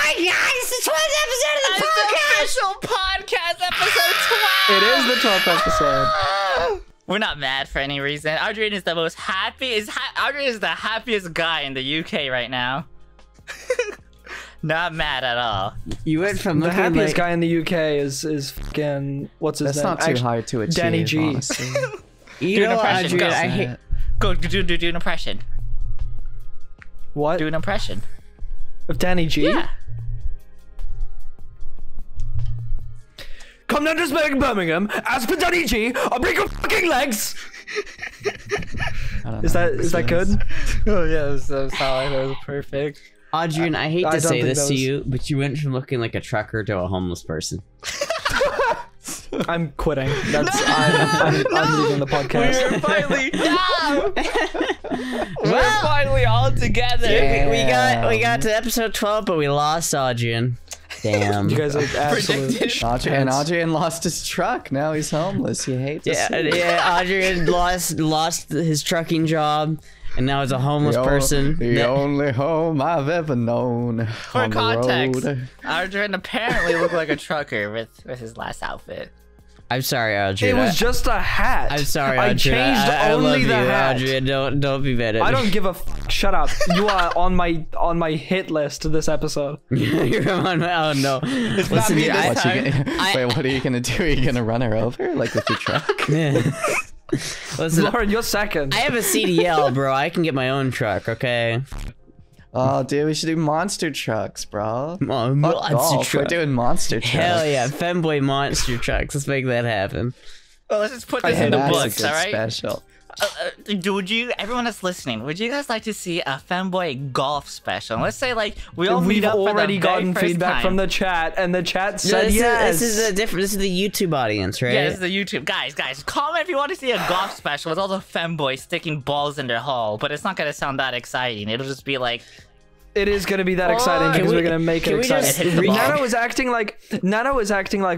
my god, it's the 12th episode of the podcast! Official podcast episode 12! It is the 12th episode. We're not mad for any reason. Audrien is the most Audrien is the happiest guy in the UK right now. Not mad at all. You went from the happiest guy in the UK is fucking what's his name? That's not too hard to achieve. Danny G. You know, Audrien, I hate. Go do an impression. What? Do an impression of Danny G. Yeah. Come down to Birmingham. Ask for Danny G. I'll break your fucking legs. Is that good? Oh yeah, it was so solid. That was perfect. Audrien, I hate to say this to you, but you went from looking like a trucker to a homeless person. I'm quitting. I'm leaving the podcast. We're finally we're finally all together. We got to episode 12, but we lost Audrien. Damn. You guys are absolute. Audrien lost his truck. Now he's homeless. You hate to see it. Yeah. Audrien lost his trucking job. And now he's a homeless person. The only home I've ever known. For context, Audrien apparently looked like a trucker with his last outfit. I'm sorry, Audrien. It was just a hat. I'm sorry, Audrien. I changed only the hat. Audrien, don't be mad at me. I don't give a f. Shut up. You are on my hit list this episode. You're on my. Oh no. Listen, dude, wait, what are you gonna do? Are you gonna run her over like with your truck? Listen, Lauren, you're second. I have a CDL, bro. I can get my own truck, okay? Oh, dude, we should do monster trucks, bro. Monster truck. We're doing monster trucks. Hell yeah, femboy monster trucks. Let's make that happen. Well, let's just put this in the books, all right? Special. Everyone that's listening, would you guys like to see a femboy golf special? Let's say like we all meet up for the already gotten very first feedback time. from the chat, and the chat said This is the YouTube audience, right? Yeah, this is the YouTube guys. Comment if you want to see a golf special with all the femboys sticking balls in their hole, but it's not gonna sound that exciting. It'll just be like. It is gonna be that exciting because we're gonna make it exciting. Nano is acting like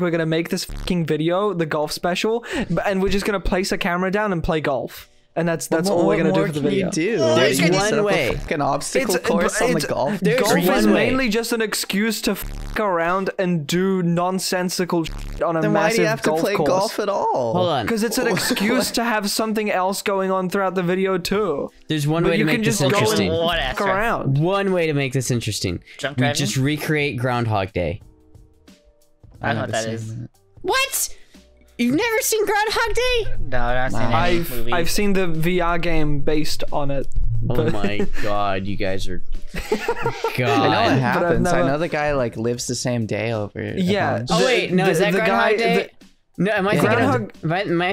we're gonna make this fucking video, the golf special, and we're just gonna place a camera down and play golf. And that's all we're gonna do for the video. There's one way. An obstacle course on the golf. Golf is mainly just an excuse to fuck around and do nonsensical shit on a then massive why do you have to play golf at all? Hold on. Because it's an excuse to have something else going on throughout the video too. There's one way to make this interesting. Around. One way to make this interesting. We just recreate Groundhog Day. I don't know what that is. What? You've never seen Groundhog Day? No, I've not seen any movies. I've seen the VR game based on it. Oh my god, you guys are. God. I know it happens. I know the guy like lives the same day over. Yeah. Oh wait, no, is that Groundhog Day? No, am I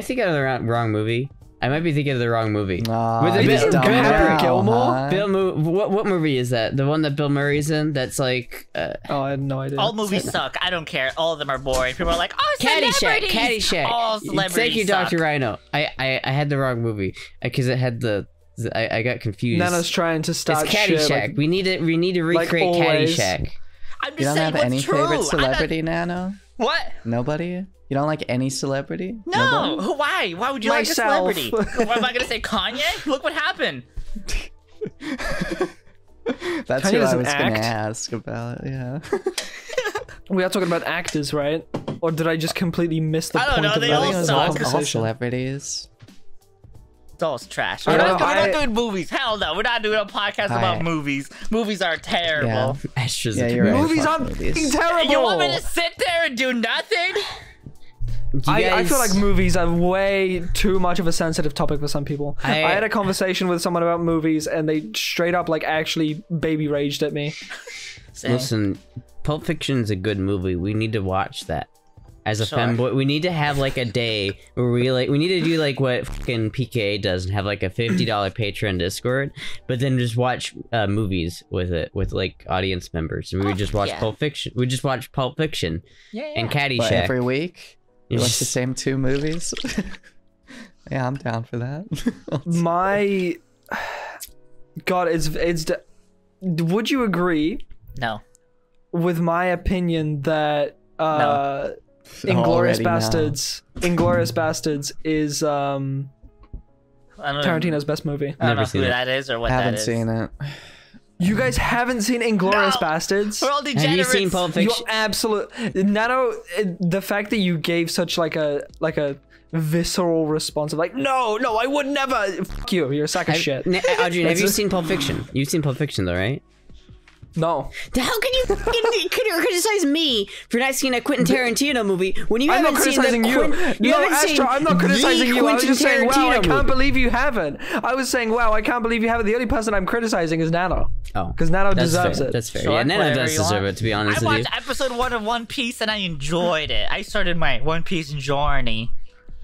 thinking of the wrong movie? I might be thinking of the wrong movie. Happy Gilmore? What movie is that? The one that Bill Murray's in? That's like. Oh, I had no idea. All movies suck. I don't care. All of them are boring. People are like, oh, Caddyshack. Caddyshack. All celebrities. Thank you, suck. Dr. Rhino. I had the wrong movie because it had the. I got confused. Nano's trying to start It's Caddyshack. Shit, like, we need to recreate Caddyshack. I'm just you don't saying have what's any true. favorite celebrity, Nano? What? Nobody? You don't like any celebrity? No. Nobody? Why? Why would you Myself. like a celebrity? What am I gonna say? Kanye? Look what happened. That's Kanye what I was doesn't gonna act. ask about. Yeah. We are talking about actors, right? Or did I just completely miss the I don't point know, of they the all video? suck. all celebrities. It's all trash. I We're know, not doing movies. Hell no. We're not doing a podcast about movies. Movies are terrible. Yeah, you're right. Movies aren't fucking terrible. You want me to sit there and do nothing? I feel like movies are way too much of a sensitive topic for some people. I had a conversation with someone about movies and they straight up like actually baby raged at me. Listen, Pulp Fiction's a good movie. We need to watch that. As a femboy, we need to have like a day where we need to do like what fucking PKA does and have like a $50 Patreon Discord, but then just watch movies with it with like audience members, and we would just watch Pulp Fiction. We just watch Pulp Fiction and Caddyshack But every week. You watch the same 2 movies. Yeah, I'm down for that. My God, would you agree? No. With my opinion that No. Inglourious Bastards is Tarantino's best movie. I don't know who that is or what that is. Haven't seen it. You guys haven't seen Inglourious Bastards? We're all degenerates. Have you seen Pulp Fiction? You're absolute Nano. The fact that you gave such like a visceral response of like, no, I would never. Fuck you. You're a sack of shit. Audrien, have you seen Pulp Fiction? You've seen Pulp Fiction though, right? No. How can you criticize me for not seeing a Quentin Tarantino movie when you haven't seen criticizing you? No, Astro, I'm not criticizing you. I was just saying, wow, I can't believe you haven't. I was saying, wow, I can't believe you haven't. The only person I'm criticizing is Nano. Oh, because Nano deserves it. That's fair. Sure, yeah, Nano does deserve it. To be honest with you, I watched episode 1 of One Piece and I enjoyed it. I started my One Piece journey.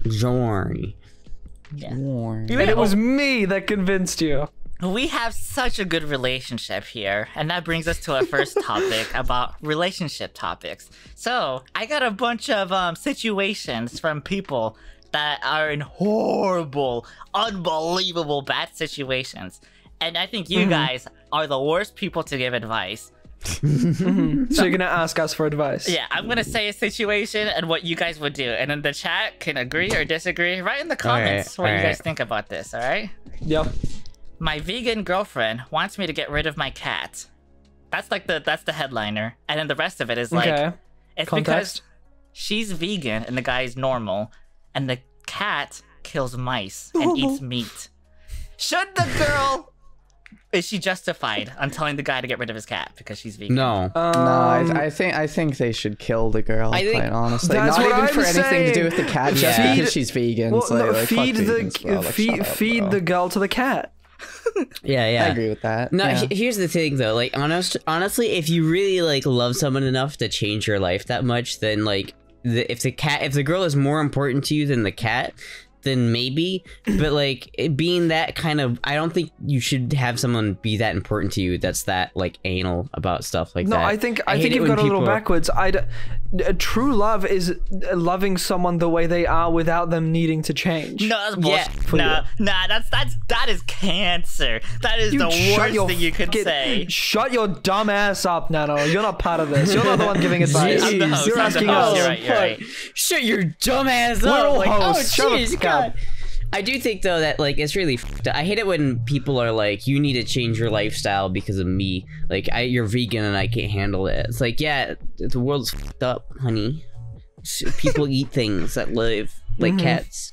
Yeah. And it was me that convinced you. We have such a good relationship here, and that brings us to our first topic about relationship topics. So, I got a bunch of situations from people that are in horrible, unbelievable bad situations. And I think you guys are the worst people to give advice. So you're gonna ask us for advice? Yeah, I'm gonna say a situation and what you guys would do, and then the chat can agree or disagree. Write in the comments what you guys think about this, alright? Yep. My vegan girlfriend wants me to get rid of my cat. That's like that's the headliner. And then the rest of it is like it's because she's vegan and the guy's normal, and the cat kills mice and eats meat. Should the girl is she justified on telling the guy to get rid of his cat because she's vegan? No. No, I think they should kill the girl, quite honestly. Not even for anything to do with the cat, just because she's vegan. Well, so, no, like, feed the girl to the cat. Yeah, I agree with that. No, here's the thing though. Like, honestly, if you really like love someone enough to change your life that much, then like, if the girl is more important to you than the cat, then maybe. But like, it being that kind of, I don't think you should have someone be that important to you that's that like anal about stuff like that. No, I think you've got a little backwards. True love is loving someone the way they are without them needing to change. No, that's bullshit. That is cancer. That is the worst thing you could say. Shut your dumb ass up, Nano. You're not part of this. You're not the one giving advice. I'm the host. You're asking us. You're right. Shut your dumb ass We're up. all Like, hosts. oh, Shut jeez, up, God. I do think though that like it's really I hate it when people are like, you need to change your lifestyle because of me. Like, you're vegan and I can't handle it. It's like, yeah, the world's fucked up, honey. People eat things that live. Like cats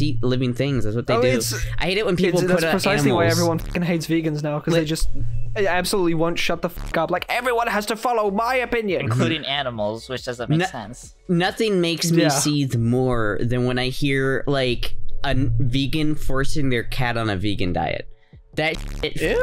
eat living things. That's what they do. I hate it when people put that's precisely animals. why everyone fucking hates vegans now, because they just absolutely won't shut the fuck up. Like, everyone has to follow my opinion, including animals, which doesn't make sense. Nothing makes me seethe more than when I hear like a vegan forcing their cat on a vegan diet. That shit,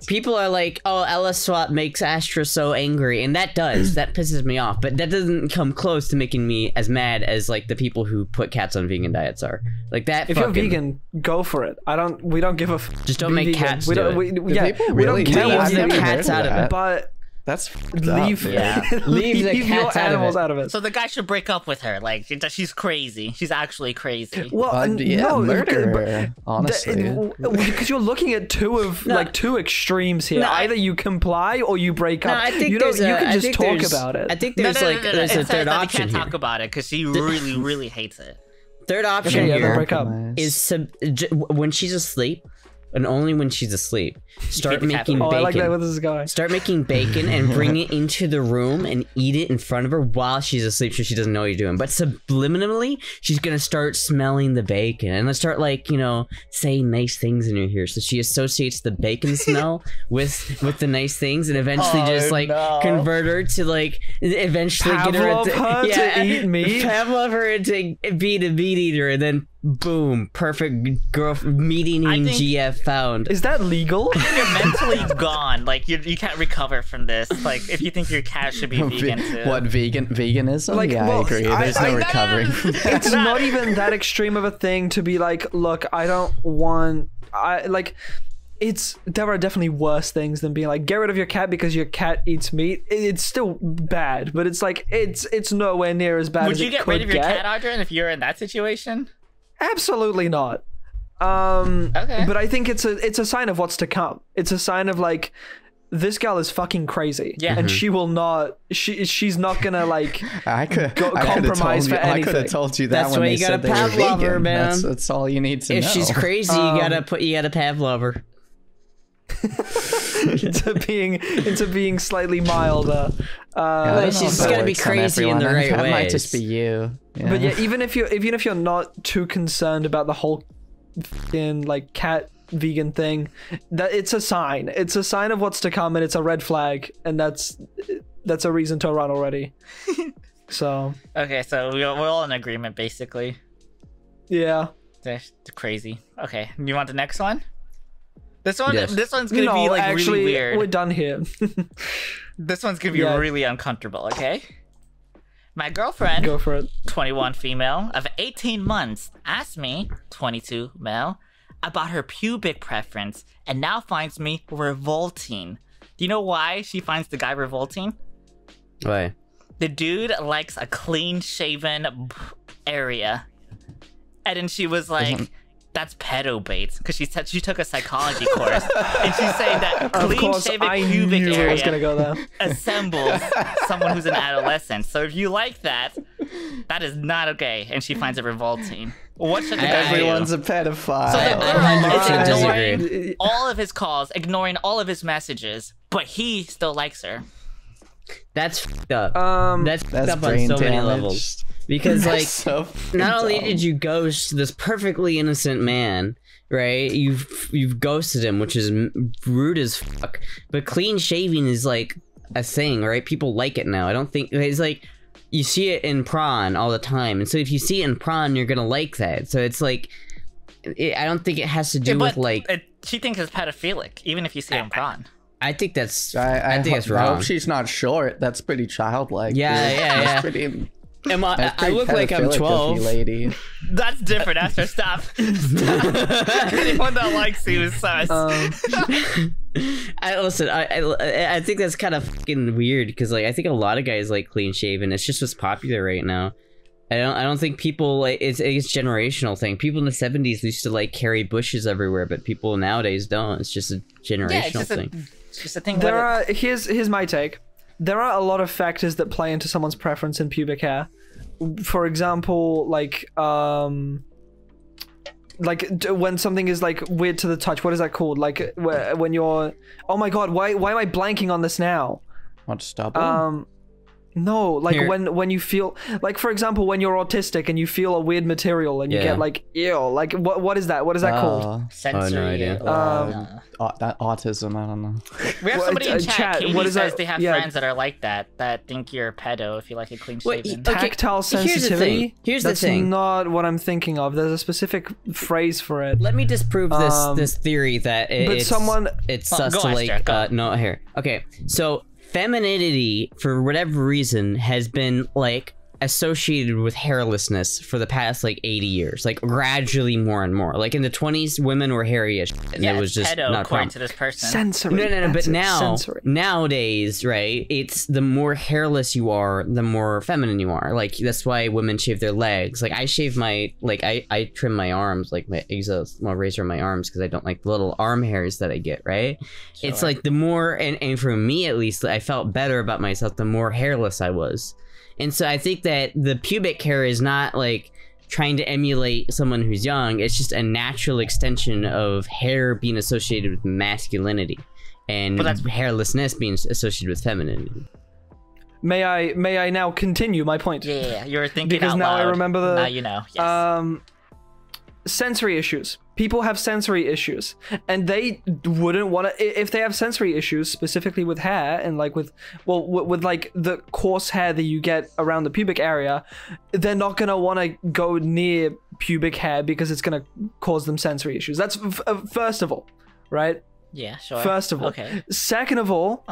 people are like, oh, Ella Swap makes Astra so angry, and that pisses me off, but that doesn't come close to making me as mad as like the people who put cats on vegan diets are. Like that. If you're vegan, go for it. We don't give a just don't make vegan. cats we do don't, it. we don't care leave the cats out of it. But that's leave the cats animals out of it. So the guy should break up with her. Like, she's crazy. She's actually crazy. Well, no, murder her, honestly. Because you're looking at two extremes here. Either you comply or you break up. I think you can just talk about it. I think there's there's a third option. You can't talk about it because she really, really hates it. Third option here break up. is when she's asleep. And only when she's asleep, start making bacon. I like that where this is going. Start making bacon and bring it into the room and eat it in front of her while she's asleep, so she doesn't know what you're doing. But subliminally, she's gonna start smelling the bacon and start like, you know, saying nice things in her ear. So she associates the bacon smell with the nice things, and eventually convert her to like eventually Pavlov get her to eat meat. Pavlov her to be a meat eater, and then boom, perfect girl meat eating GF found. Is that legal? You're mentally gone. Like, you can't recover from this. Like, if you think your cat should be vegan too. What, veganism? Like, yeah, I agree. There's no recovering from that. It's not even that extreme of a thing to be like, look, I don't want... there are definitely worse things than being like, get rid of your cat because your cat eats meat. It's still bad, but it's like, it's nowhere near as bad as it could get. Would you get rid of your cat, Audrien, if you're in that situation? Absolutely not. Okay. But I think it's a sign of what's to come. It's a sign of like, this girl is fucking crazy. Yeah. And she will not. She's not gonna like. Compromise for anything. I could have told you that. That's when you gotta Pavlov her, man. That's all you need to know. If she's crazy, you gotta Pavlov her. into being slightly milder. She's gonna be crazy in the right way. That might just be you. Yeah. But yeah, even if you're not too concerned about the whole fucking like cat vegan thing, that it's a sign. It's a sign of what's to come, and it's a red flag, and that's a reason to run already. So okay, so we're all in agreement basically. Yeah. They're crazy. Okay, you want the next one? This one's gonna be like actually, really weird. We're done here. This one's gonna be really uncomfortable. Okay. My girlfriend, go for it. 21 female of 18 months, asked me, 22 male, about her pubic preference, and now finds me revolting. Do you know why she finds the guy revolting? Why? The dude likes a clean-shaven area. And then she was like, that's pedo bait. Because she said she took a psychology course. And she's saying that clean-shaven pubic area assembles someone who's an adolescent. So if you like that, that is not okay. And she finds it revolting. What should the guy do? Everyone's a pedophile. So the girl is ignoring all of his calls, ignoring all of his messages, but he still likes her. That's fucked up. That's fucked up on so many levels. Because like, not only did you ghost this perfectly innocent man, right? You've ghosted him, which is rude as fuck. But clean shaving is like a thing, right? People like it now. I don't think it's like you see it in prawn all the time, and so if you see it in prawn, you're gonna like that. So it's like, I don't think it has to do with like. She thinks it's pedophilic, even if you see it in prawn. I think that's. I think it's wrong. I hope she's not short. That's pretty childlike. Yeah. That's pretty. I look like I'm 12. Lady. That's different. After stop. Anyone that likes you is sus. I think that's kind of fucking weird because like I think a lot of guys like clean shaven. It's just what's popular right now. I don't think people like it's a generational thing. People in the 70s used to like carry bushes everywhere, but people nowadays don't. It's just a generational thing. It's just a thing. Here's my take. There are a lot of factors that play into someone's preference in pubic hair. For example, like when something is like weird to the touch. What is that called? Like when you're. Oh my god! Why am I blanking on this now? What, stubble? No, like when you feel like, for example, when you're autistic and you feel a weird material and you get like ew, like what is that? What is that called? Sensory. No idea. That autism. I don't know. We have somebody in chat. Katie says they have friends that are like that think you're a pedo if you like a clean shaven. Tactile sensitivity. Here's the thing. That's not what I'm thinking of. There's a specific phrase for it. Let me disprove this theory that it's sus to like no here. Okay, so. Femininity, for whatever reason, has been like associated with hairlessness for the past like 80 years, like gradually more and more. Like in the 20s, women were hairy as shit, and it was just pedo, not according to this person. Sensory. No. But nowadays, right? It's the more hairless you are, the more feminine you are. Like that's why women shave their legs. Like I shave my I trim my arms, like my razor my arms because I don't like the little arm hairs that I get. Right? Sure. It's like the more and for me at least, I felt better about myself the more hairless I was. And so I think that the pubic hair is not like trying to emulate someone who's young. It's just a natural extension of hair being associated with masculinity and hairlessness being associated with femininity. May I now continue my point? Yeah, you're thinking because out now loud. I remember the. Now you know. Yes. Sensory issues. People have sensory issues, and they wouldn't want to if they have sensory issues specifically with hair and like with like the coarse hair that you get around the pubic area. They're not gonna want to go near pubic hair because it's gonna cause them sensory issues. That's first of all, right? Yeah, sure. First of all, okay. Second of all,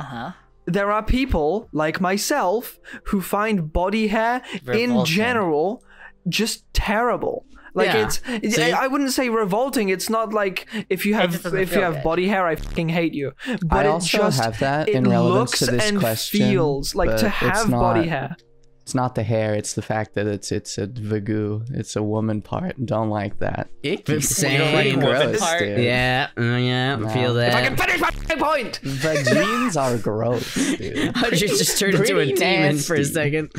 there are people like myself who find body hair in general just terrible. Like I wouldn't say revolting. It's not like if you have body hair, I fucking hate you. But I also have that in relevance to this question. Feels like to have body hair. It's not the hair. It's the fact that it's a vagu. It's a woman part. Don't like that. Same. Gross, dude. Yeah. Feel that. If I can finish my point. Vagines are gross, dude. I just turned into a demon for a second.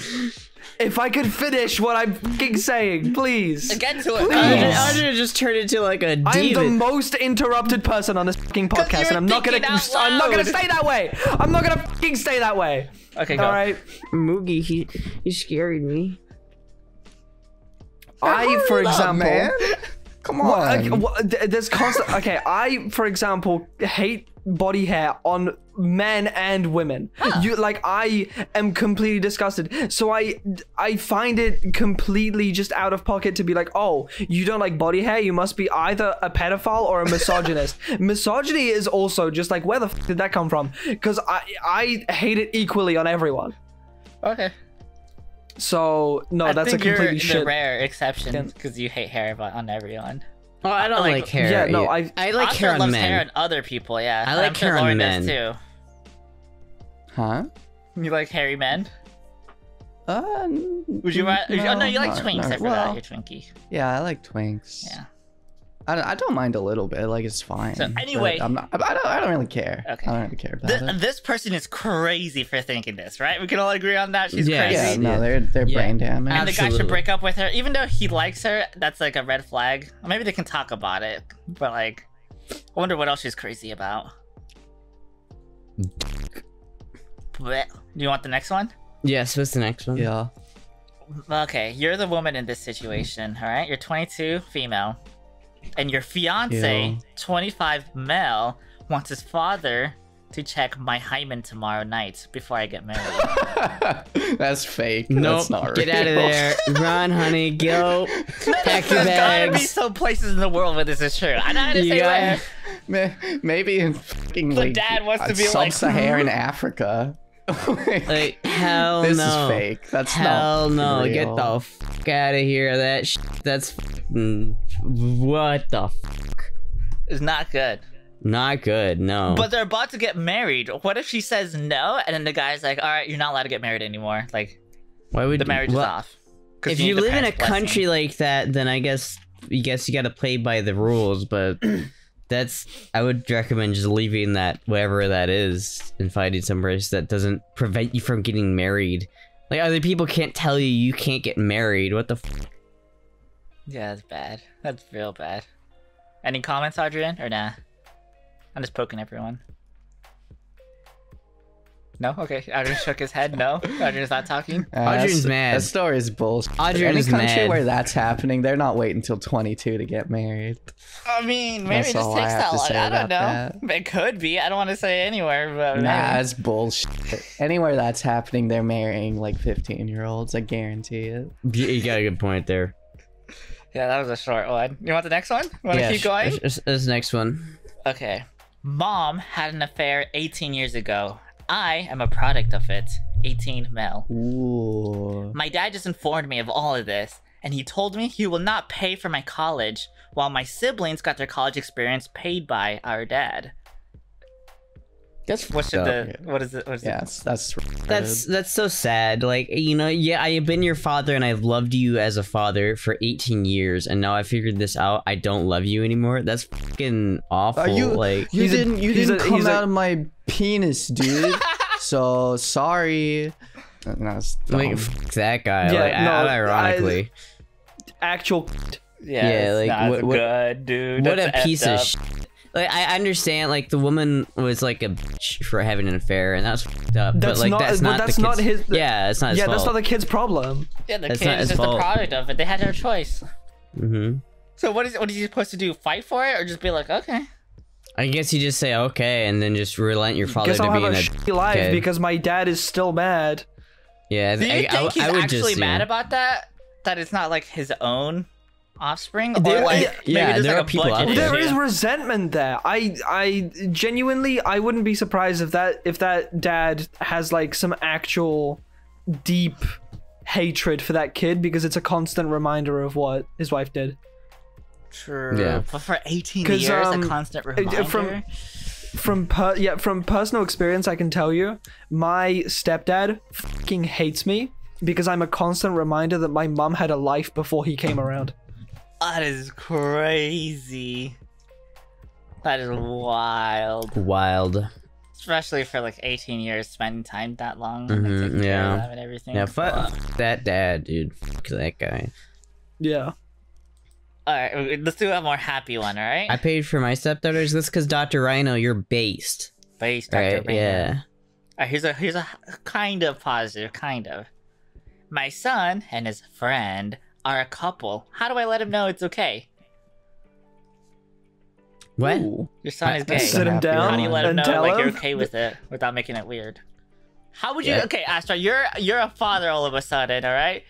If I could finish what I'm fucking saying, please. Get to it. Audrien just turned into like a demon. I'm the most interrupted person on this fucking podcast, and I'm not gonna stay that way. I'm not gonna fucking stay that way. Okay, go. All right. Moogie, he scared me. For example, man. Come on. There's constant. Okay, I, for example, hate body hair on men and women. I am completely disgusted. So I find it completely just out of pocket to be like, oh, you don't like body hair? You must be either a pedophile or a misogynist. Misogyny is also just like, where the f did that come from? Because I hate it equally on everyone. Okay. So no, that's a completely shit. You're the rare exception because you hate hair on everyone. Oh, I don't like hair. Yeah, no, I like hair on men. Hair on other people, yeah. I like hair on men too. Huh? You like hairy men? Would you rather? No, you like twinks. I forgot you're Twinkie. Yeah, I like twinks. Yeah. I don't mind a little bit. Like, it's fine. So anyway, I don't really care. Okay. I don't really care about it. This person is crazy for thinking this, right? We can all agree on that. She's crazy. Yeah, no, they're brain damaged. And the guy should break up with her, even though he likes her. That's like a red flag. Or maybe they can talk about it, but like, I wonder what else she's crazy about. Do you want the next one? Yes, what's the next one? Yeah. Okay, you're the woman in this situation, all right? You're 22, female. And your fiance, 25 male, wants his father to check my hymen tomorrow night before I get married. That's fake. Nope. That's not real. Get out of there. Run, honey. Go. Pack your bags. There's gotta be some places in the world where this is true. I'm not gonna say where. Maybe in fucking the dad wants to be like sub-Saharan Africa. Like, hell this no. This is fake. That's hell not no. real. Get the fuck out of here. That's what the fuck? It's not good. Not good, no. But they're about to get married. What if she says no, and then the guy's like, all right, you're not allowed to get married anymore. Like, why would the marriage is off? If you live in a country like that, then I guess you gotta play by the rules, but I would recommend just leaving that, wherever that is, and finding some race that doesn't prevent you from getting married. Like, other people can't tell you can't get married. What the fuck? Yeah, that's bad. That's real bad. Any comments, Audrien, or nah? I'm just poking everyone. No? Okay. Audrien shook his head. No? Audrien's not talking? Audrien's mad. That story is bullshit. Audrien is mad. Any country where that's happening, they're not waiting until 22 to get married. I mean, maybe it just takes that long. I don't know. It could be. I don't want to say anywhere, but nah, it's bullshit. Anywhere that's happening, they're marrying like 15-year-olds. I guarantee it. You got a good point there. Yeah, that was a short one. You want the next one? Want to keep going? This next one. Okay. Mom had an affair 18 years ago. I am a product of it. 18 male. Ooh. My dad just informed me of all of this, and he told me he will not pay for my college, while my siblings got their college experience paid by our dad. That's what is it? That's so sad. Like, you know, yeah, I have been your father and I've loved you as a father for 18 years, and now I figured this out. I don't love you anymore. That's fucking awful. You didn't come out of my penis, dude. So sorry. Like, fuck that guy. Yeah, like, no, ironically. Actual. Yeah, like what good, dude. What a piece of shit. Like, I understand, like, the woman was like a bitch for having an affair, and that's fucked up. But like, that's not his. Yeah, it's not his fault. Yeah, that's not the kid's problem. Yeah, the kid is just the product of it. They had their choice. Mm-hmm. So what is he supposed to do? Fight for it, or just be like, okay? I guess you just say okay, and then just relent your father to being a shitty life because my dad is still mad. Yeah, do you think he's actually mad about that? That it's not like his own offspring, or like maybe there are people out there. There is resentment there. I genuinely, I wouldn't be surprised if that dad has like some actual deep hatred for that kid because it's a constant reminder of what his wife did. True. Yeah. But for 18 years, a constant reminder. From personal experience, I can tell you, my stepdad fucking hates me because I'm a constant reminder that my mom had a life before he came around. That is crazy. That is wild. Wild. Especially for like 18 years, spending time that long. Yeah. And everything. Yeah, fuck that dad, dude. Fuck that guy. Yeah. Alright, let's do a more happy one, alright? I paid for my stepdaughters. That's because Dr. Rhino, you're based. Based, Dr. Right? Rhino. Yeah. Alright, here's a kind of positive, kind of. My son and his friend are a couple. How do I let him know it's okay? What? Ooh. Your son is gay. Sit him down. How do you let him know tell like him? you're okay with it without making it weird? How would you? Yeah. Okay, Astra, you're a father all of a sudden, all right?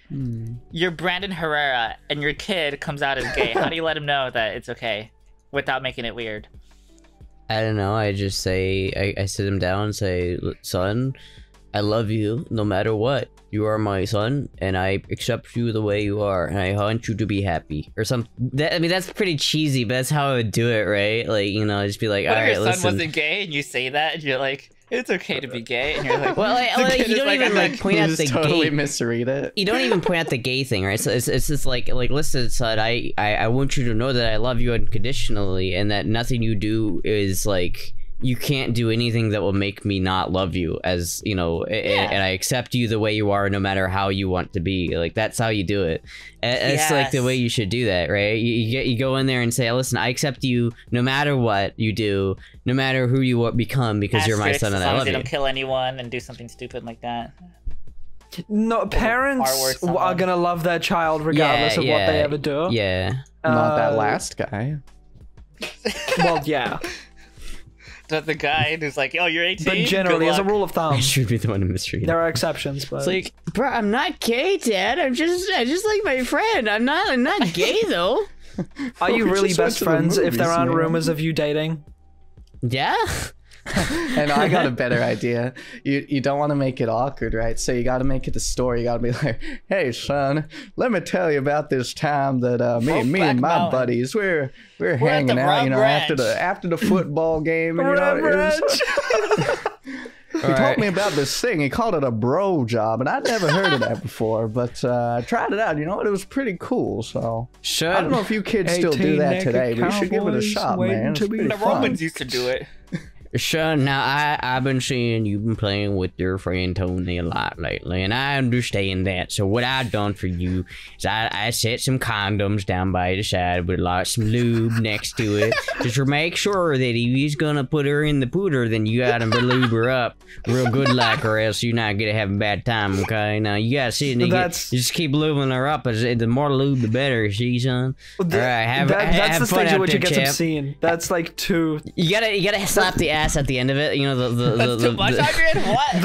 You're Brandon Herrera, and your kid comes out as gay. How do you let him know that it's okay without making it weird? I don't know. I just say, I sit him down and say, son, I love you no matter what. You are my son, and I accept you the way you are, and I want you to be happy. Or something. I mean, that's pretty cheesy, but that's how I would do it, right? Like, you know, just be like, all right, listen. Your son listen. wasn't gay, and you say that, and you're like, it's okay to be gay, and you're like, well, you don't even like point out the totally gay. Misread it. You don't even point out the gay thing, right? So it's just like listen, son, I want you to know that I love you unconditionally, and that nothing you do is like. You can't do anything that will make me not love you, as you know, and I accept you the way you are, no matter how you want to be. Like that's how you do it. It's like the way you should do that, right? You go in there and say, listen, I accept you no matter what you do, no matter who you become, because you're my son and I love you. Don't kill anyone and do something stupid like that. No, parents are gonna love their child regardless of what they ever do. Yeah. Not that last guy. Well, yeah. The guy who's like, oh, you're 18? But generally, as a rule of thumb, I should be the one to misread. There are exceptions, but it's like, bro, I'm not gay, Dad. I just like my friend. I'm not gay though. Are you really best friends if there aren't rumors of you dating? Yeah. And I got a better idea. You don't want to make it awkward, right? So you got to make it a story. You got to be like, hey son, let me tell you about this time that me and my buddies we're hanging out, you know, after the football game, and you know, he told me about this thing. He called it a bro job, and I'd never heard of that before, but I tried it out. You know what? It was pretty cool. So I don't know if you kids still do that today, but you should give it a shot, man. The Romans used to do it. Son, now I've been seeing you've been playing with your friend Tony a lot lately, and I understand that. So what I've done for you is I set some condoms down by the side with some lube next to it, just to make sure that if he's gonna put her in the pooter, then you gotta lube her up real good like, or else you're not gonna have a bad time. Okay, now you gotta see, you just keep lubing her up. The more lube, the better. See, son. All right, that's the stage at which it gets champ. obscene. That's like too. You gotta slap the ass at the end of it, you know, That's too much, Audrien? What?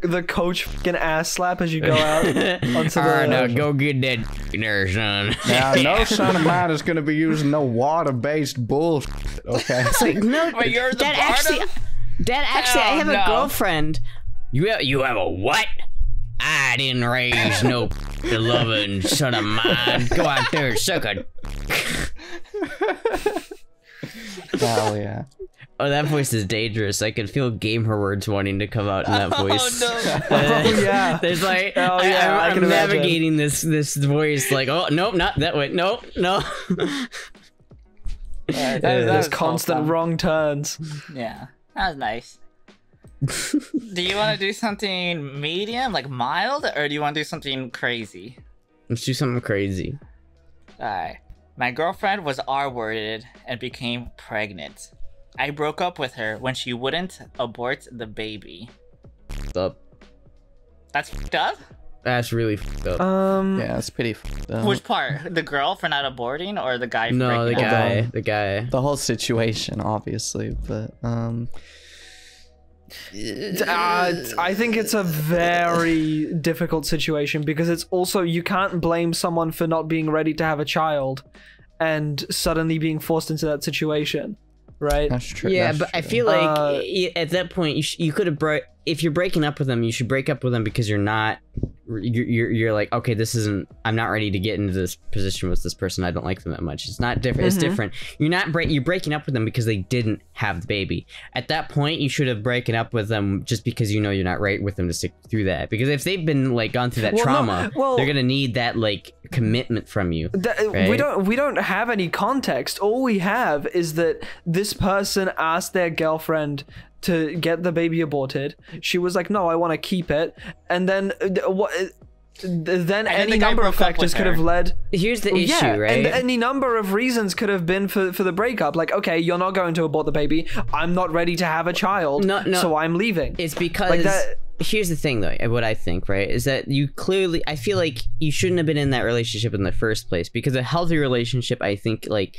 The coach fucking ass slap as you go out onto Alright, now go get that there, son. Now, no son of mine is gonna be using no water-based bullshit, okay? It's like, no, but you're the Dad, actually, I have a girlfriend. You have a what? I didn't raise no loving son of mine. Go out there and suck a... Hell yeah. Oh, that voice is dangerous. I can feel gamer words wanting to come out in that voice. Oh, no. Oh, yeah. There's like, I can navigating this voice like, oh, nope, not that way. Nope, no. There's constant wrong turns. Yeah, that was nice. Do you want to do something medium, like mild, or do you want to do something crazy? Let's do something crazy. Alright. My girlfriend was R-worded and became pregnant. I broke up with her when she wouldn't abort the baby. Up. That's fucked up? That's really fucked up. Yeah, it's pretty fucked up. Which part? The girl for not aborting, or the guy for No, breaking up? the guy. The whole situation, obviously, but I think it's a very difficult situation because it's also, you can't blame someone for not being ready to have a child and suddenly being forced into that situation, right? That's true. Yeah, that's but true. I feel like at that point you could have if you're breaking up with them, you should break up with them because you're not you're like, okay, this isn't, I'm not ready to get into this position with this person. I don't like them that much. It's not different. It's different. You're breaking up with them because they didn't have the baby. At that point, you should have broken up with them just because you know you're not right with them to stick through that. Because if they've been like gone through that trauma, they're gonna need that like commitment from you. Right? We don't have any context. All we have is that this person asked their girlfriend to get the baby aborted. She was like, no, I want to keep it. And then any number of factors could have led. Here's the issue, right? And any number of reasons could have been for the breakup. Like, okay, you're not going to abort the baby. I'm not ready to have a child, so I'm leaving. It's because here's the thing, though. What I think, right, is that you clearly, I feel like you shouldn't have been in that relationship in the first place. Because a healthy relationship, I think, like,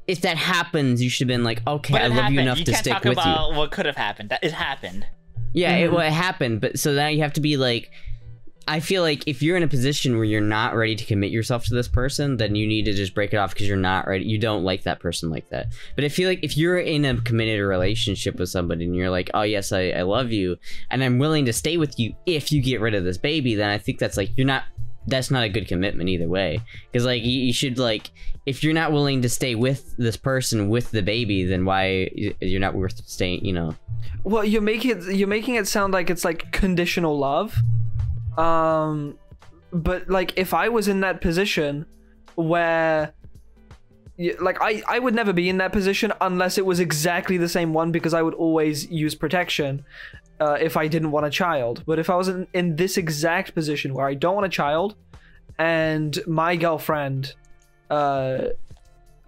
if that happens, you should have been like, okay, I love you enough to stick with you. You can't talk about what could have happened. It happened. Yeah, it happened. But so now you have to be like, I feel like if you're in a position where you're not ready to commit yourself to this person, then you need to just break it off because you're not ready. You don't like that person like that. But I feel like if you're in a committed relationship with somebody and you're like, oh yes, I love you and I'm willing to stay with you if you get rid of this baby, then I think that's like, that's not a good commitment either way. Because like you should, like, if you're not willing to stay with this person with the baby, then why you're not worth staying, you know? Well, you're making it sound like it's like conditional love. But like if I was in that position where like I would never be in that position unless it was exactly the same one, because I would always use protection if I didn't want a child. But if I was in this exact position where I don't want a child and my girlfriend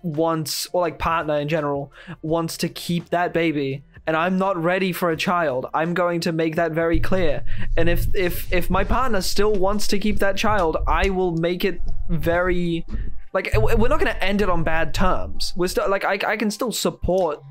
wants, or like partner in general, wants to keep that baby, and I'm not ready for a child, I'm going to make that very clear. And if my partner still wants to keep that child, I will make it very, like, we're not going to end it on bad terms. We're still like, I can still support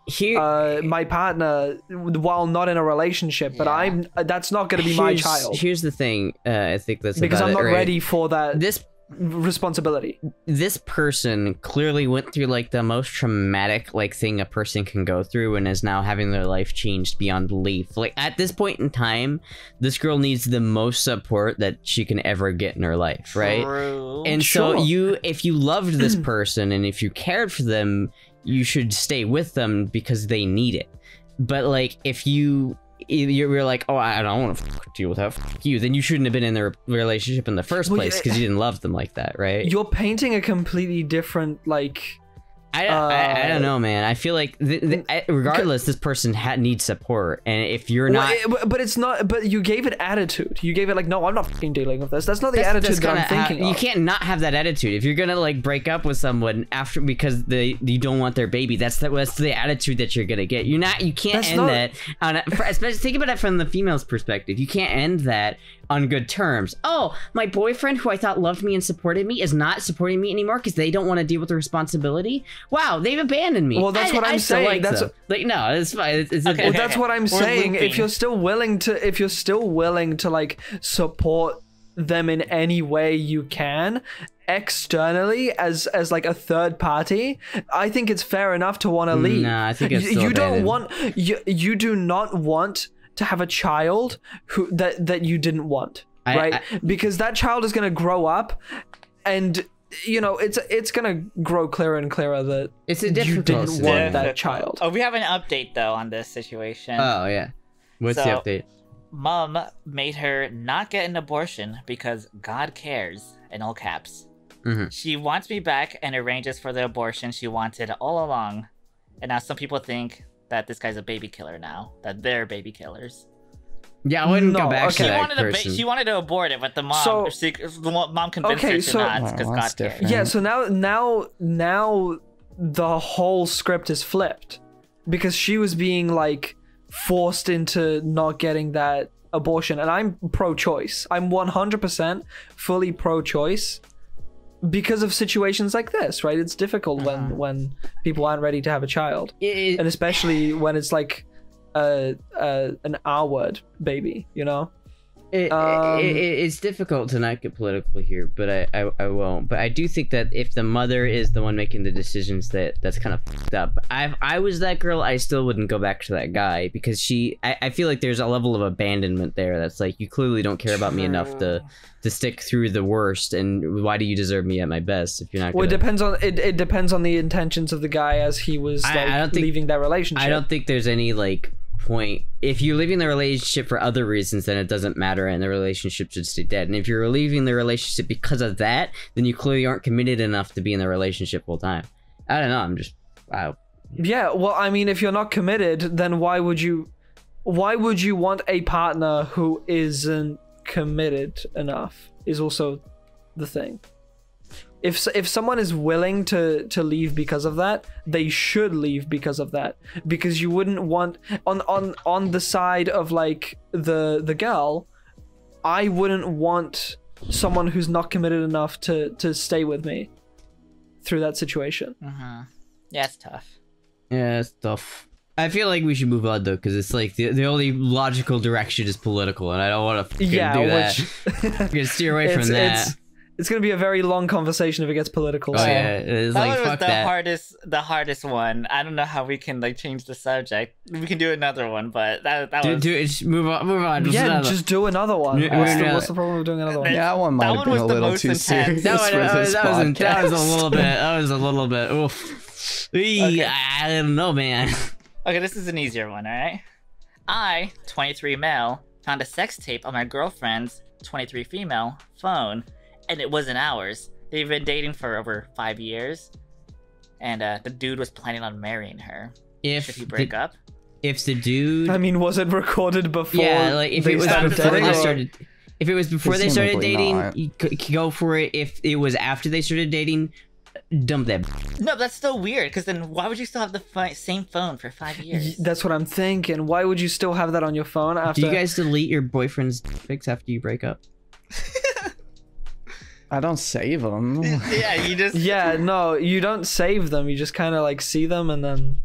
my partner while not in a relationship, but that's not going to be my child. Here's the thing, I think that's because I'm not right? ready for that. Responsibility. This person clearly went through like the most traumatic like thing a person can go through and is now having their life changed beyond belief. Like at this point in time, this girl needs the most support that she can ever get in her life, right? True. And so if you loved this person and if you cared for them, you should stay with them because they need it. But like if you're like, oh, I don't want to deal with that, fuck you, then you shouldn't have been in the relationship in the first place because you didn't love them like that, right? You're painting a completely different, like... I don't know, man. I feel like regardless, this person needs support, and if you're not, but it's not. But you gave it attitude. You gave it like, no, I'm not fucking dealing with this. That's not the attitude that I'm thinking. You can't not have that attitude if you're gonna like break up with someone after because you don't want their baby. That's the attitude that you're gonna get. You can't end that on especially think about it from the female's perspective. You can't end that on good terms. Oh, my boyfriend who I thought loved me and supported me is not supporting me anymore because they don't want to deal with the responsibility. Wow, they've abandoned me. Well, that's what I'm saying. That's like no, it's fine. That's what I'm saying. If you're still willing to like support them in any way you can externally as like a third party, I think it's fair enough to want to leave. No, I think it's still you do not want to have a child that you didn't want, right? Because that child is going to grow up and you know it's going to grow clearer and clearer that it's a you didn't want that child. Oh, we have an update though on this situation. Oh yeah, what's the update? Mom made her not get an abortion because God cares, in all caps. She wants me back and arranges for the abortion she wanted all along, and now some people think that this guy's a baby killer now, that they're baby killers. Yeah, I wouldn't go back to that person. She wanted to abort it, but the mom, mom convinced her to not because God cares. Yeah, so now the whole script is flipped because she was being like forced into not getting that abortion, and I'm pro-choice. I'm 100% fully pro-choice because of situations like this, right? It's difficult when people aren't ready to have a child, and especially when it's like an R-word baby, you know. It's difficult to not get political here, but I won't. But I do think that if the mother is the one making the decisions, that's kind of fucked up. If I was that girl, I still wouldn't go back to that guy because I feel like there's a level of abandonment there that's like, you clearly don't care about me enough to stick through the worst, and why do you deserve me at my best if you're not gonna... Well, it depends on the intentions of the guy as he was leaving that relationship. I don't think there's any like point. If you're leaving the relationship for other reasons, then it doesn't matter and the relationship should stay dead. And if you're leaving the relationship because of that, then you clearly aren't committed enough to be in the relationship full time. I don't know, yeah, well, I mean, if you're not committed, then why would you want a partner who isn't committed enough is also the thing. If someone is willing to leave because of that, they should leave because of that. Because you wouldn't want on the side of like the girl, I wouldn't want someone who's not committed enough to stay with me through that situation. Yeah, it's tough. Yeah, it's tough. I feel like we should move on though, because it's like the only logical direction is political, and I don't want to do that. I'm gonna steer away from that. It's gonna be a very long conversation if it gets political. Oh yeah, it's that like, one was fuck that. the hardest one. I don't know how we can like change the subject. We can do another one, but that was... Do it. Just move on. Just do another one. What's the problem with doing another one? Yeah, that one might have been a little too serious. That was a little bit. Oof. Okay. I don't know, man. Okay, this is an easier one. All right. I, 23 male, found a sex tape on my girlfriend's 23 female phone. And it wasn't ours. They've been dating for over 5 years, and the dude was planning on marrying her. Should he break up? If the dude, I mean, was it recorded before? Yeah, like if it was before they started. If it was before they started dating, not. you could go for it. If it was after they started dating, dump that. No, that's still weird. Because then, why would you still have the same phone for 5 years? That's what I'm thinking. Why would you still have that on your phone after? Do you guys delete your boyfriend's pics after you break up? I don't save them. Yeah, you just... Yeah, no, you don't save them. You just kind of like see them and then...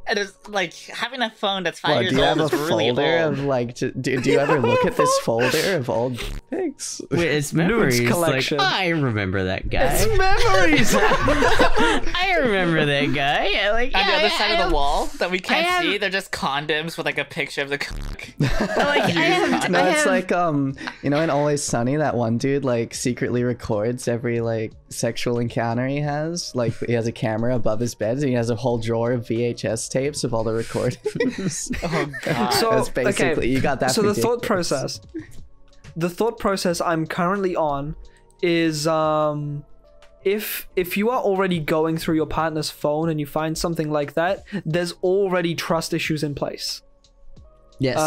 And it's like having a phone that's 5 years old is really old. Do you have a folder of like, do you ever look at this folder of old pics? Wait, it's memories. Nudes collection. Like, I remember that guy. It's memories. I remember that guy. On the other side of the wall that we can't see, they're just condoms with like a picture of the cock. It's like you know, in Always Sunny, that one dude like secretly records every like sexual encounter he has. Like he has a camera above his bed, and he has a whole drawer of VHS tapes of all the recordings. Oh god. So that's basically you got that. So the thought process I'm currently on is if you are already going through your partner's phone and you find something like that, there's already trust issues in place. Yes.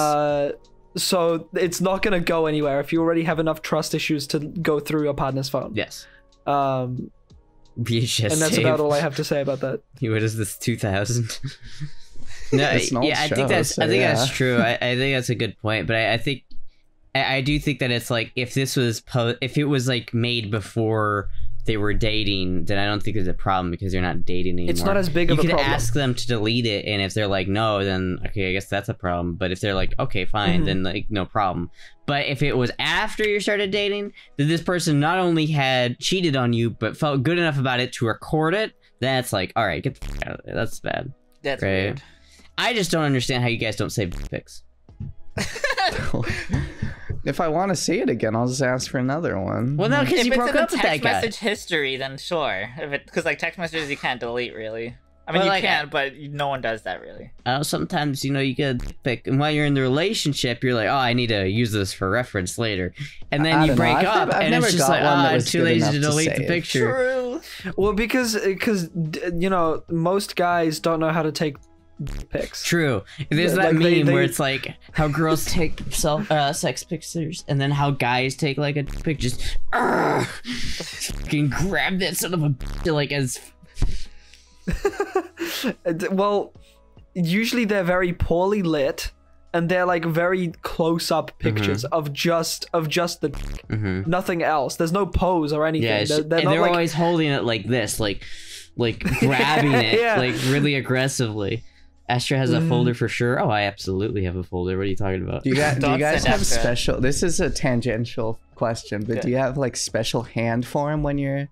So it's not gonna go anywhere if you already have enough trust issues to go through your partner's phone. Yes. VHS and that's tape. About all I have to say about that. What is this, 2000? No, yeah, I think that's true. I think that's a good point, but I do think that it's like if it was like made before they were dating, then I don't think there's a problem because you're not dating anymore. It's not as big of a problem. You could ask them to delete it, and if they're like no, then okay, I guess that's a problem. But if they're like okay, fine, then like no problem. But if it was after you started dating, that this person not only had cheated on you but felt good enough about it to record it, that's like all right, get the fuck out of there. That's bad. That's weird. I just don't understand how you guys don't save pics. If I want to see it again, I'll just ask for another one. Well, no, because you broke up with that guy. If it's in the text message history, then sure. Because like text messages, you can't delete really. I mean, you can, but no one does that really. Sometimes, you know, you get a pic, and while you're in the relationship, you're like, oh, I need to use this for reference later. And then you break up, and it's just like, oh, I'm too lazy to delete the picture. True. Well, because you know, most guys don't know how to take pics. True. There's that meme where it's like how girls take sex pictures, and then how guys take like a pic, just fucking grab that son of a bitch, like as. Well, usually they're very poorly lit, and they're like very close-up pictures of just the nothing else. There's no pose or anything. Yeah, they're like, always holding it like this, like grabbing it, like really aggressively. Astra has a folder for sure. Oh, I absolutely have a folder. What are you talking about? Do you guys have special? This is a tangential question, but do you have like special hand form when you're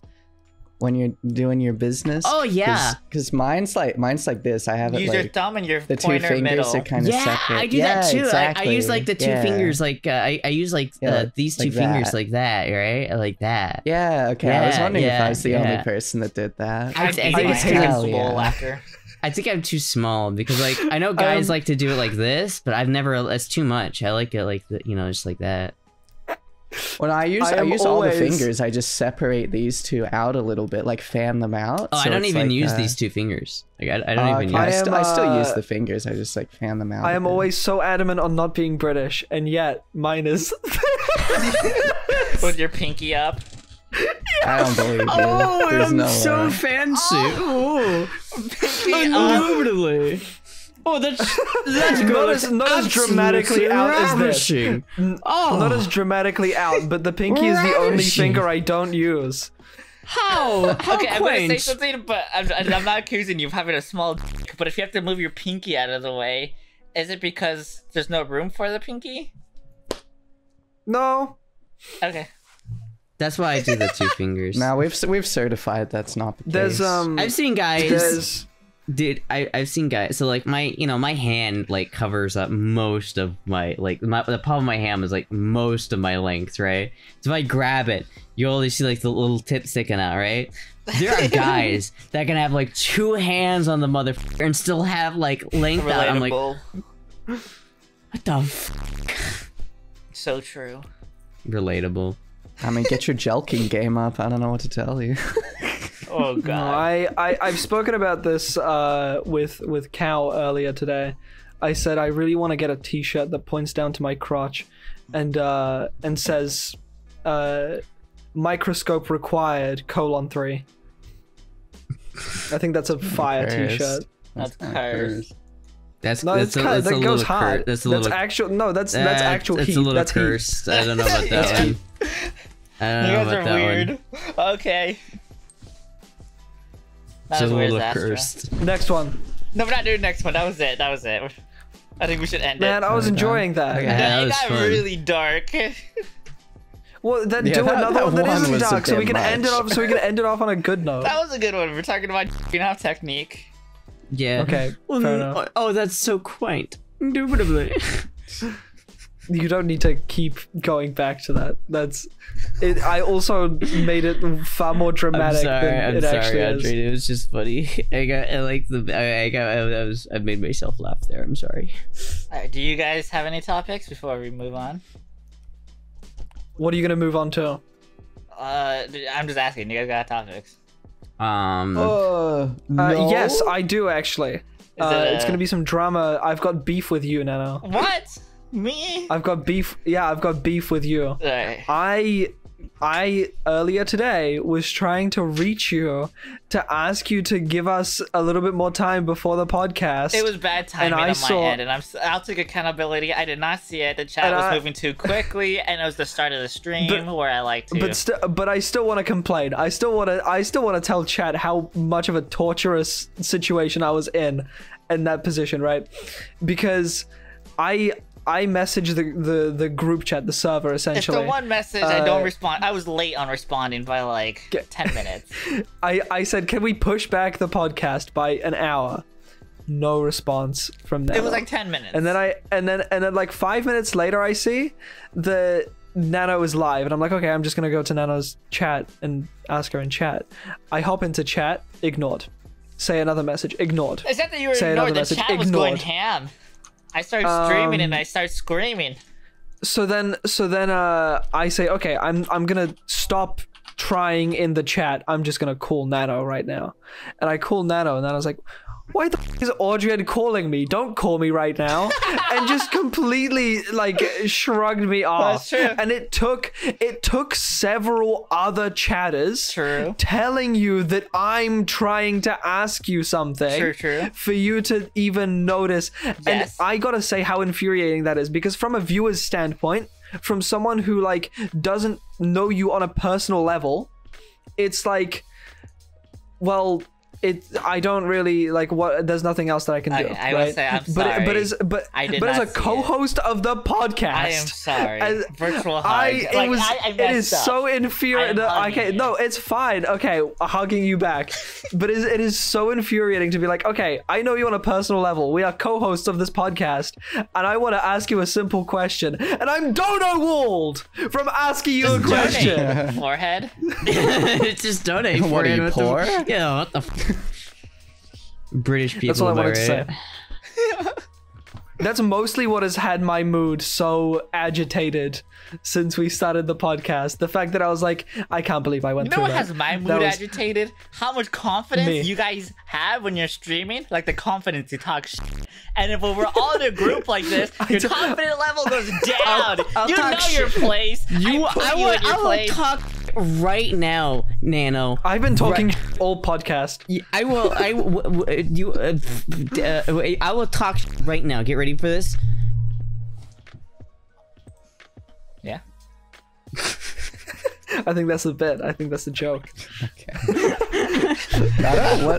doing your business? Oh yeah, because mine's like this. I have it use like your thumb and your the two pointer fingers middle. are kind of separate. I do that too. Exactly. I use like the two fingers, like I use like these two fingers like that, right? Like that. Yeah. Okay. I was wondering if I was the only person that did that. I think it's after. I think I'm too small because like I know guys like to do it like this, but I've never. That's too much. I like it like just like that. When I use all the fingers, I just separate these two out a little bit, like fan them out. Oh, so I don't even like, use these two fingers. Like I don't even use. I still use the fingers. I just like fan them out. I am always so adamant on not being British, and yet mine is. With your pinky up. I don't believe you. Oh, There's I'm no so way. fancy. Oh, indubitably. Oh, that's not as dramatically out as this. Not as dramatically out, but the pinky is the only finger I don't use. How okay, I'm quaint. gonna say something, but I'm not accusing you of having a small dick, but if you have to move your pinky out of the way, is it because there's no room for the pinky? No. Okay. That's why I do the two fingers. Now we've certified that's not the case. There's I've seen guys. Dude, I've seen guys. So like my hand like covers up most of my the palm of my hand is like most of my length, right? So if I grab it, you only see like the little tip sticking out, right? There are guys that can have like two hands on the motherfucker and still have like length out. I'm like, what the fuck? So true. Relatable. I mean, get your jelking game up. I don't know what to tell you. Oh god. No, I've spoken about this with Cal earlier today. I said I really want to get a T-shirt that points down to my crotch, and says, "Microscope required: 3." I think that's a fire T-shirt. That's cursed. That goes hard. That's actual heat. That's a little that's cursed. Heat. I don't know about that one. I don't know about that weird. One. Okay. It's a little cursed. Next one. No, we're not doing next one. That was it. I think we should end it. Man, I was enjoying that. Yeah, it got really dark. Well, then do another one that isn't dark, so we can end it off. So we can end it off on a good note. That was a good one. We're talking about off technique. Yeah. Okay. Fair enough. Oh, that's so quaint. Indubitably. You don't need to keep going back to that. That's it. I also made it far more dramatic than it actually is. Audrien, it was just funny. I made myself laugh there. I'm sorry. All right, do you guys have any topics before we move on? What are you gonna move on to? I'm just asking. You guys got topics? No? Yes, I do actually. It's gonna be some drama. I've got beef with you, Nano. What? Me? I've got beef. Yeah, I've got beef with you. Right. I earlier today was trying to reach you to ask you to give us a little bit more time before the podcast. It was bad timing on my end, and I'll take accountability. I did not see it. The chat was moving too quickly, and it was the start of the stream where I like to. But I still want to complain. I still want to tell chat how much of a torturous situation I was in that position, right? Because I messaged the group chat, the server, essentially. It's the one message I don't respond. I was late on responding by like 10 minutes. I said, can we push back the podcast by an hour? No response from Nano. It was like 10 minutes. And then like 5 minutes later, I see the Nano is live, and I'm like, okay, I'm just gonna go to Nano's chat and ask her in chat. I hop into chat, ignored. Say another message, ignored. It's not that you were ignored. The chat was going ham. I started streaming and I started screaming. So then I say, okay, I'm gonna stop trying in the chat. I'm just gonna call Nano right now. And I call Nano, and then I was like, why the f is Audrien calling me? Don't call me right now. And just completely like shrugged me off. That's true. And it took several other chatters telling you that I'm trying to ask you something for you to even notice. Yes. And I gotta say how infuriating that is, because from a viewer's standpoint, from someone who like doesn't know you on a personal level, it's like, well, I don't really like what. There's nothing else that I can do. I right? will say I'm sorry. But as a co-host of the podcast, I am sorry. Virtual hug. It is so infuriating. Okay, no, it's fine. Okay, hugging you back. But it is so infuriating to be like, okay, I know you on a personal level. We are co-hosts of this podcast, and I want to ask you a simple question, and I'm dono-walled from asking you a question. Forehead. Just donate. What are you, poor? Yeah, what the British people. That's all I wanted to right? say. That's mostly what has had my mood so agitated since we started the podcast. The fact that I was like, I can't believe I went through that. You know what has my mood agitated? How much confidence you guys have when you're streaming? Like the confidence to talk shit. And if we're all in a group like this, your confidence level goes down. I'll you know your place. I will talk right now, Nano. I've been talking all podcast. I will talk right now. Get ready for this. Yeah. I think that's the bit. I think that's the joke. Okay.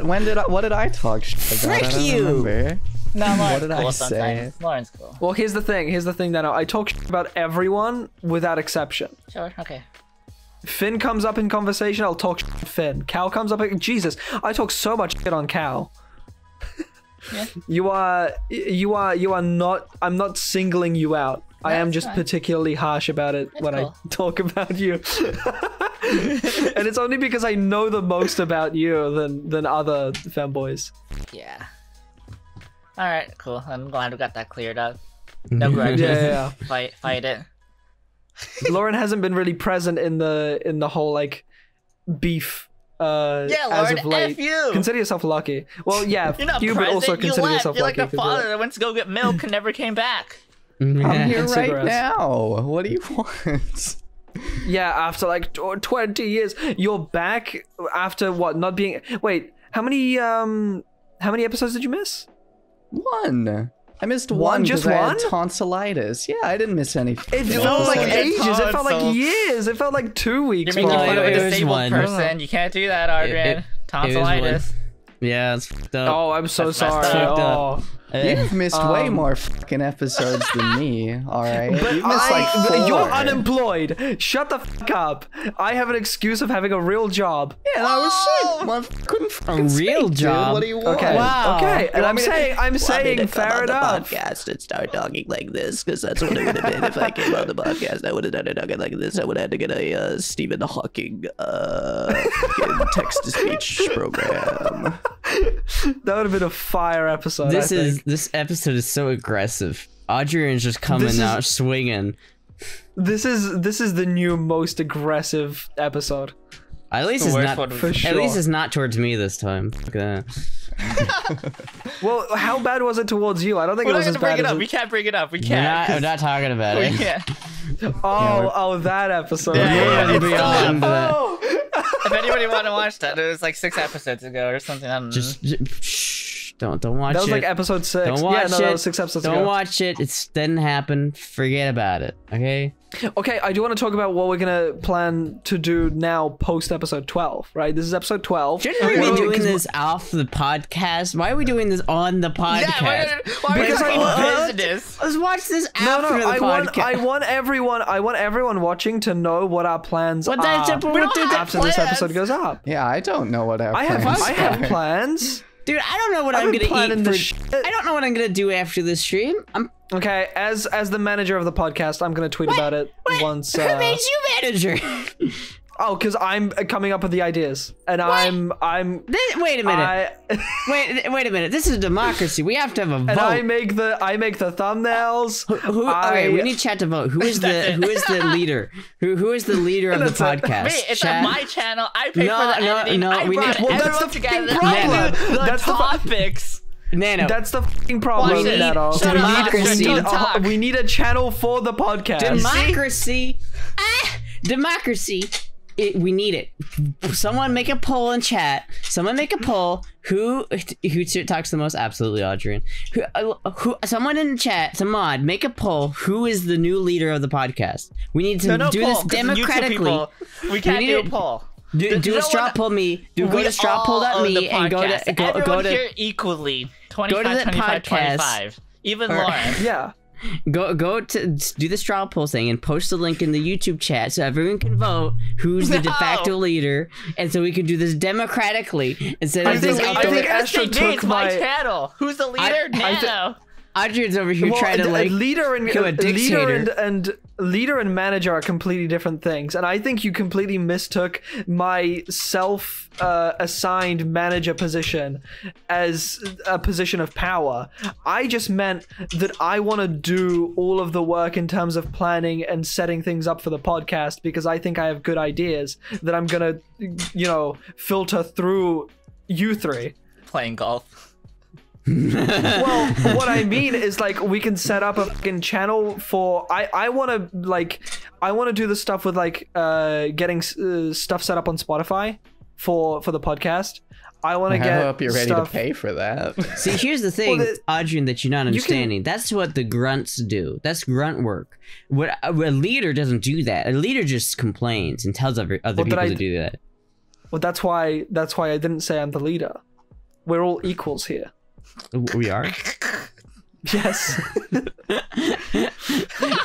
What did I talk about? Frick you! Remember. No, what did I say? Lauren's cool. Well, here's the thing, Nano. I talk about everyone without exception. Sure, okay. Finn comes up in conversation, I'll talk shit on Finn. Cal comes up, Jesus, I talk so much shit on Cal. Yeah. You are not, I'm not singling you out. I am just particularly harsh about it when I talk about you. And it's only because I know the most about you than other femboys. Yeah. Alright, cool. I'm glad we got that cleared up. No grudges. Yeah. Fight it. Lauren hasn't been really present in the whole like beef Lauren, as of late. F you. Consider yourself lucky. Well, yeah, you're not you, but also consider yourself You're lucky. You're like the father that went to go get milk and never came back. I'm here right now. What do you want? Yeah, after like 20 years, you're back after what? Not being. Wait, how many episodes did you miss? One. I missed one. Just one? one? I had tonsillitis. Yeah, I didn't miss any. It felt like ages. It felt like years. It felt like 2 weeks. You're making fun of a disabled person. You can't do that, Audrien. Tonsillitis. Yeah, it's fucked up. Oh, I'm so sorry. Oh. You've missed way more fucking episodes than me, alright? But you missed like 4. You're unemployed. Shut the fuck up. I have an excuse of having a real job. Yeah, I was sick. Couldn't fucking a real speak, job. Dude. What do you want? Okay. Wow. Okay. And I'm saying fair enough. Podcast and start talking like this, because that's what it would have been if I came on the podcast. I would have done it talking like this. I would have had to get a Stephen Hawking text-to-speech program. That would have been a fire episode. This episode is so aggressive. Adrian's just coming out swinging. This is the new most aggressive episode. At least it's not for sure. At least it's not towards me this time. Fuck that. Well, how bad was it towards you? I don't think it was as bad as We can't bring it up. We can't. We're not talking about it. We can't. Oh, that episode. Yeah, beyond that. If anybody want to watch that, it was like 6 episodes ago or something. I don't know. Just shh, don't watch it. That was like episode 6. Don't watch it. That was 6 episodes ago. Don't watch it. It didn't happen. Forget about it. Okay. Okay, I do want to talk about what we're gonna plan to do now post episode 12, right? This is episode 12. Shouldn't we be doing this off the podcast? Why are we doing this on the podcast? Yeah, why because I want business. Let's watch this after the podcast. I want everyone watching to know what our plans are after this episode goes up. Yeah, I don't know what I have plans. Dude, I don't know what I'm gonna eat. I don't know what I'm gonna do after this stream. Okay, as the manager of the podcast, I'm gonna tweet about it once. Who made you manager? Oh, because I'm coming up with the ideas, and I'm. Wait a minute. Wait a minute. This is a democracy. We have to have a vote. And I make the thumbnails. Okay, we need chat to vote. Who is the leader? Who is the leader of the podcast? Me. It's on my channel. I pay for the editing. That's the fucking problem. That's the topics. Nano. That's the fucking problem. We need a channel for the podcast. Democracy. We need it. Someone make a poll in chat. Someone make a poll. Who talks the most? Absolutely, Audrien. Someone in chat, some mod, make a poll. Who is the new leader of the podcast? We need to do this democratically. We can't do a poll. Do a straw pull me. Go to strawpull.me and go to here equally. 25, go to the 25, podcast. 25. Even Lauren. Yeah. Go to do the straw poll thing and post the link in the YouTube chat so everyone can vote who's the de facto leader, and so we can do this democratically instead of this. I think Astro took my channel. Who's the leader? Nano. Audrien's over here trying to like leader and manager are completely different things, and I think you completely mistook my assigned manager position as a position of power. I just meant that I want to do all of the work in terms of planning and setting things up for the podcast because I think I have good ideas that I'm gonna, filter through you three. Playing golf. Well, what I mean is like we can set up a fucking channel for I want to do the stuff with like getting stuff set up on Spotify for the podcast. I hope you're ready to pay for that. See, here's the thing, Audrien, that you're not understanding. That's what the grunts do. That's grunt work. A leader doesn't do that. A leader just complains and tells other people to do that. Well, that's why I didn't say I'm the leader. We're all equals here. We are? Yes.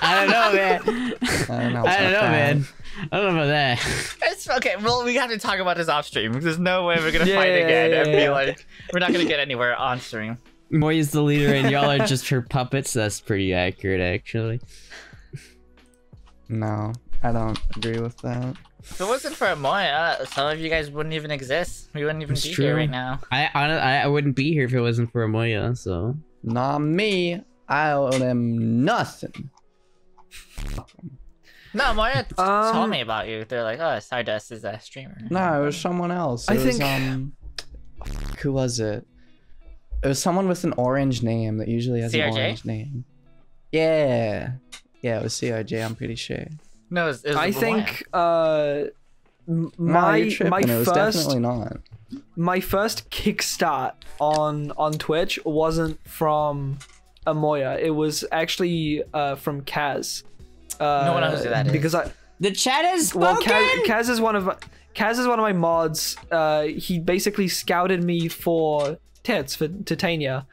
I don't know, man. I don't know about that. It's okay. Well, we have to talk about this off stream. There's no way we're gonna fight again and be like, we're not gonna get anywhere on stream. Moya's the leader and y'all are just her puppets. That's pretty accurate, actually. No, I don't agree with that. If it wasn't for Moya, some of you guys wouldn't even exist. We wouldn't even be here right now. I wouldn't be here if it wasn't for Moya, so. Not me. I owe them nothing. No, Moya told me about you. They're like, oh, Stardust is a streamer. No, it was someone else. I think... who was it? It was someone with an orange name that usually has an orange name. Yeah. Yeah, it was CRJ, I'm pretty sure. No, it was I think my first kickstart on Twitch wasn't from Moya. It was actually from Kaz. No one knows who that is. Because the chat is spoken. Well, Kaz is one of my mods. He basically scouted me for tits for Titania.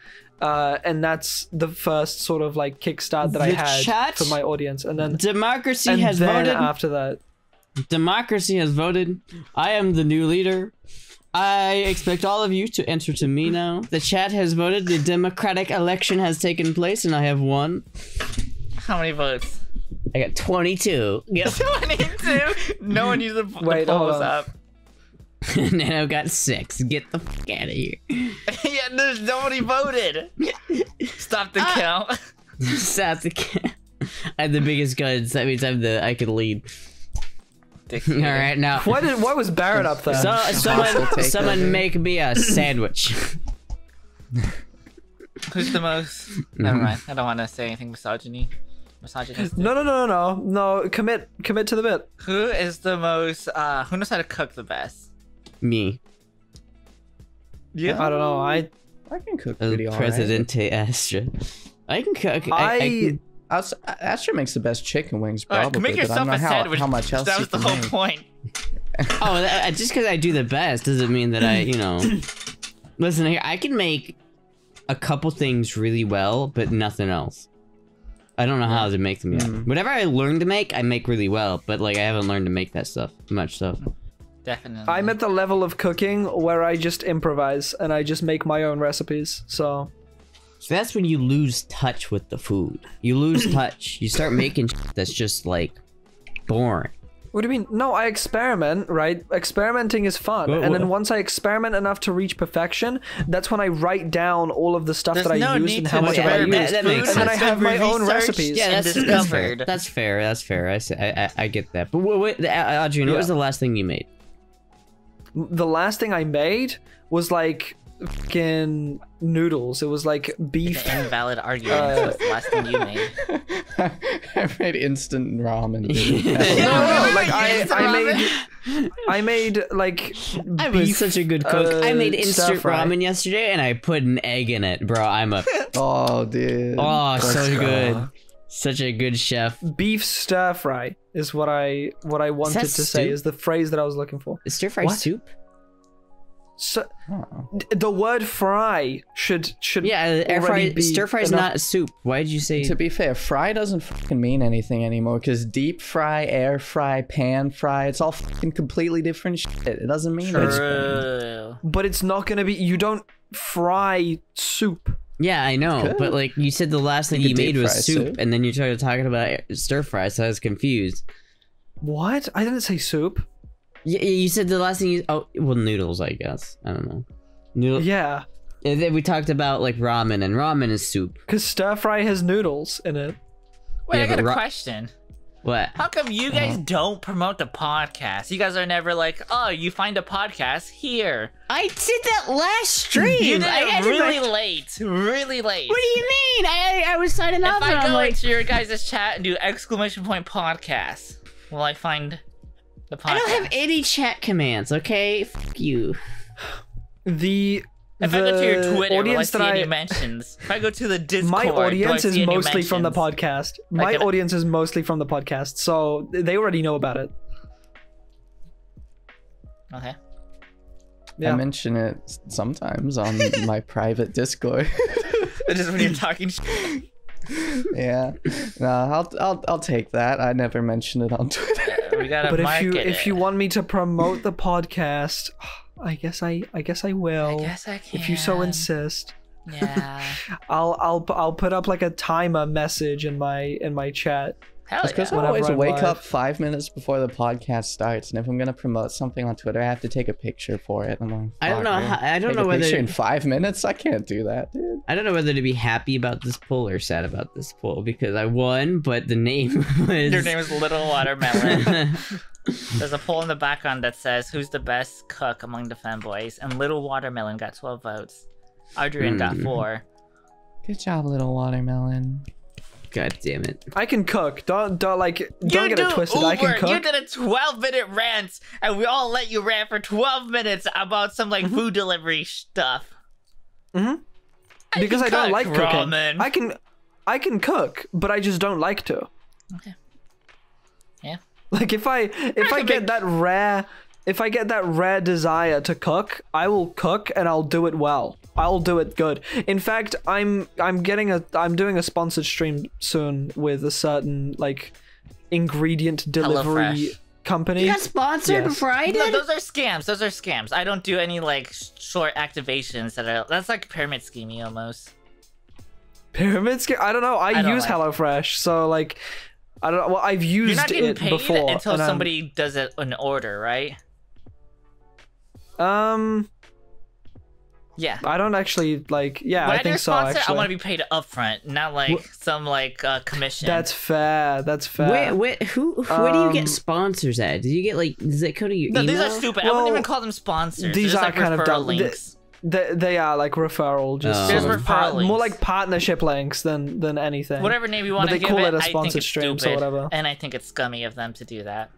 And that's the first sort of like kickstart that I had for my audience, and then democracy has voted. After that, democracy has voted. I am the new leader. I expect all of you to enter to me now. The chat has voted. The democratic election has taken place, and I have won. How many votes? I got 22. Yep. 22. No one used the polls up. Nano got 6. Get the fuck out of here. Yeah, there's nobody voted. Stop the count. Stop the count. I have the biggest guns. That means I can lead. All right, now. Why was Barrett up there? Someone make me a sandwich. Who's the most? Never mind. I don't want to say anything misogynistic. No. Commit to the bit. Who is the most? Who knows how to cook the best? Me. Yeah. I don't know. I can cook pretty alright. Presidente Astra. I can cook. Astra makes the best chicken wings, probably. Make yourself a sandwich. How much else? That was the whole point. Just because I do the best doesn't mean that I, Listen here, I can make a couple things really well, but nothing else. I don't know how to make them yet. Whatever I learned to make, I make really well, but like I haven't learned to make that much stuff. Definitely. I'm at the level of cooking where I just improvise and I just make my own recipes. So that's when you lose touch with the food. You lose touch. You start making shit that's just like boring. What do you mean? No, I experiment, right? Experimenting is fun. And then once I experiment enough to reach perfection, that's when I write down all of the stuff that I used and how much I used. That makes sense. And then I have my own recipes. Yeah, that's fair. That's fair. I get that. But Audrien, what was the last thing you made? The last thing I made was like fucking noodles. It was like beef. An invalid argument. What's the last thing you made? I made instant ramen. No, like I made like I was such a good cook. I made instant ramen yesterday and I put an egg in it, bro. I'm a oh dude. Oh, so good. Such a good chef. Beef stir fry is what I wanted to say. Is the phrase that I was looking for. Is stir fry soup? So, the word fry should air fry. Stir fry is not soup. Why did you say? To be fair, fry doesn't fucking mean anything anymore because deep fry, air fry, pan fry, it's all fucking completely different shit. It doesn't mean anything. But it's not gonna be. You don't fry soup. Yeah, I know, but like you said, the last thing you made was soup, and then you started talking about stir fry, so I was confused. What? I didn't say soup. Yeah, you said the last thing you... Oh, well, noodles, I guess. I don't know. Noodles. Yeah. And then we talked about, like, ramen, and ramen is soup. Because stir-fry has noodles in it. Wait, yeah, I got a question. What? How come you guys don't promote the podcast? You guys are never like, oh, you find a podcast here. I did that last stream. You did it really late. Really late. What do you mean? I was signing up and I'm like... If I go into your guys' guys' chat and do ! Podcast, will I find... I don't have any chat commands, okay? Fuck you. If I go to your Twitter, will I see any mentions? If I go to the Discord, my audience is mostly from the podcast. My audience is mostly from the podcast, so they already know about it. Okay. Yeah. I mention it sometimes on my private Discord. Just when you're talking shit. Yeah, no, I'll take that. I never mention it on Twitter. We gotta but if you want me to promote the podcast, I guess I will. I guess I can. If you so insist. Yeah. I'll put up like a timer message in my chat. Hell yeah. Because I always wake up 5 minutes before the podcast starts, and if I'm gonna promote something on Twitter, I have to take a picture for it. I'm like, I don't know. I don't know whether in 5 minutes. I can't do that, dude. I don't know whether to be happy about this poll or sad about this poll because I won, but the name was. Your name is Little Watermelon. There's a poll in the background that says who's the best cook among the femboys, and Little Watermelon got 12 votes. Audrien got 4. Good job, Little Watermelon. God damn it! I can cook. Don't get it twisted. I can cook. You did a 12-minute rant, and we all let you rant for 12 minutes about some like food delivery stuff. Because I don't like cooking. Ramen. I can cook, but I just don't like to. Okay. Yeah. Like if I get that rare desire to cook, I will cook and I'll do it well. I'll do it good. In fact, I'm doing a sponsored stream soon with a certain like ingredient delivery company. You got sponsored before I did? No, those are scams. Those are scams. I don't do any like short activations that's like pyramid scheming almost. Pyramid scheme? I don't know. I use HelloFresh, so like I don't know. Well, I've used You're not getting it paid before until somebody does it an order, right? Yeah. I don't actually like. Yeah, when I think so. Actually, I want to be paid upfront, not like some like commission. That's fair. That's fair. Where do you get sponsors at? Do you get like? Does it go to your email? These are stupid. I wouldn't even call them sponsors. These are like kind of dumb links. They are like referral, just There's referral links. More like partnership links than anything. Whatever name you want to give it. But they call it a I sponsored think it's stream, stupid, so whatever. And I think it's scummy of them to do that.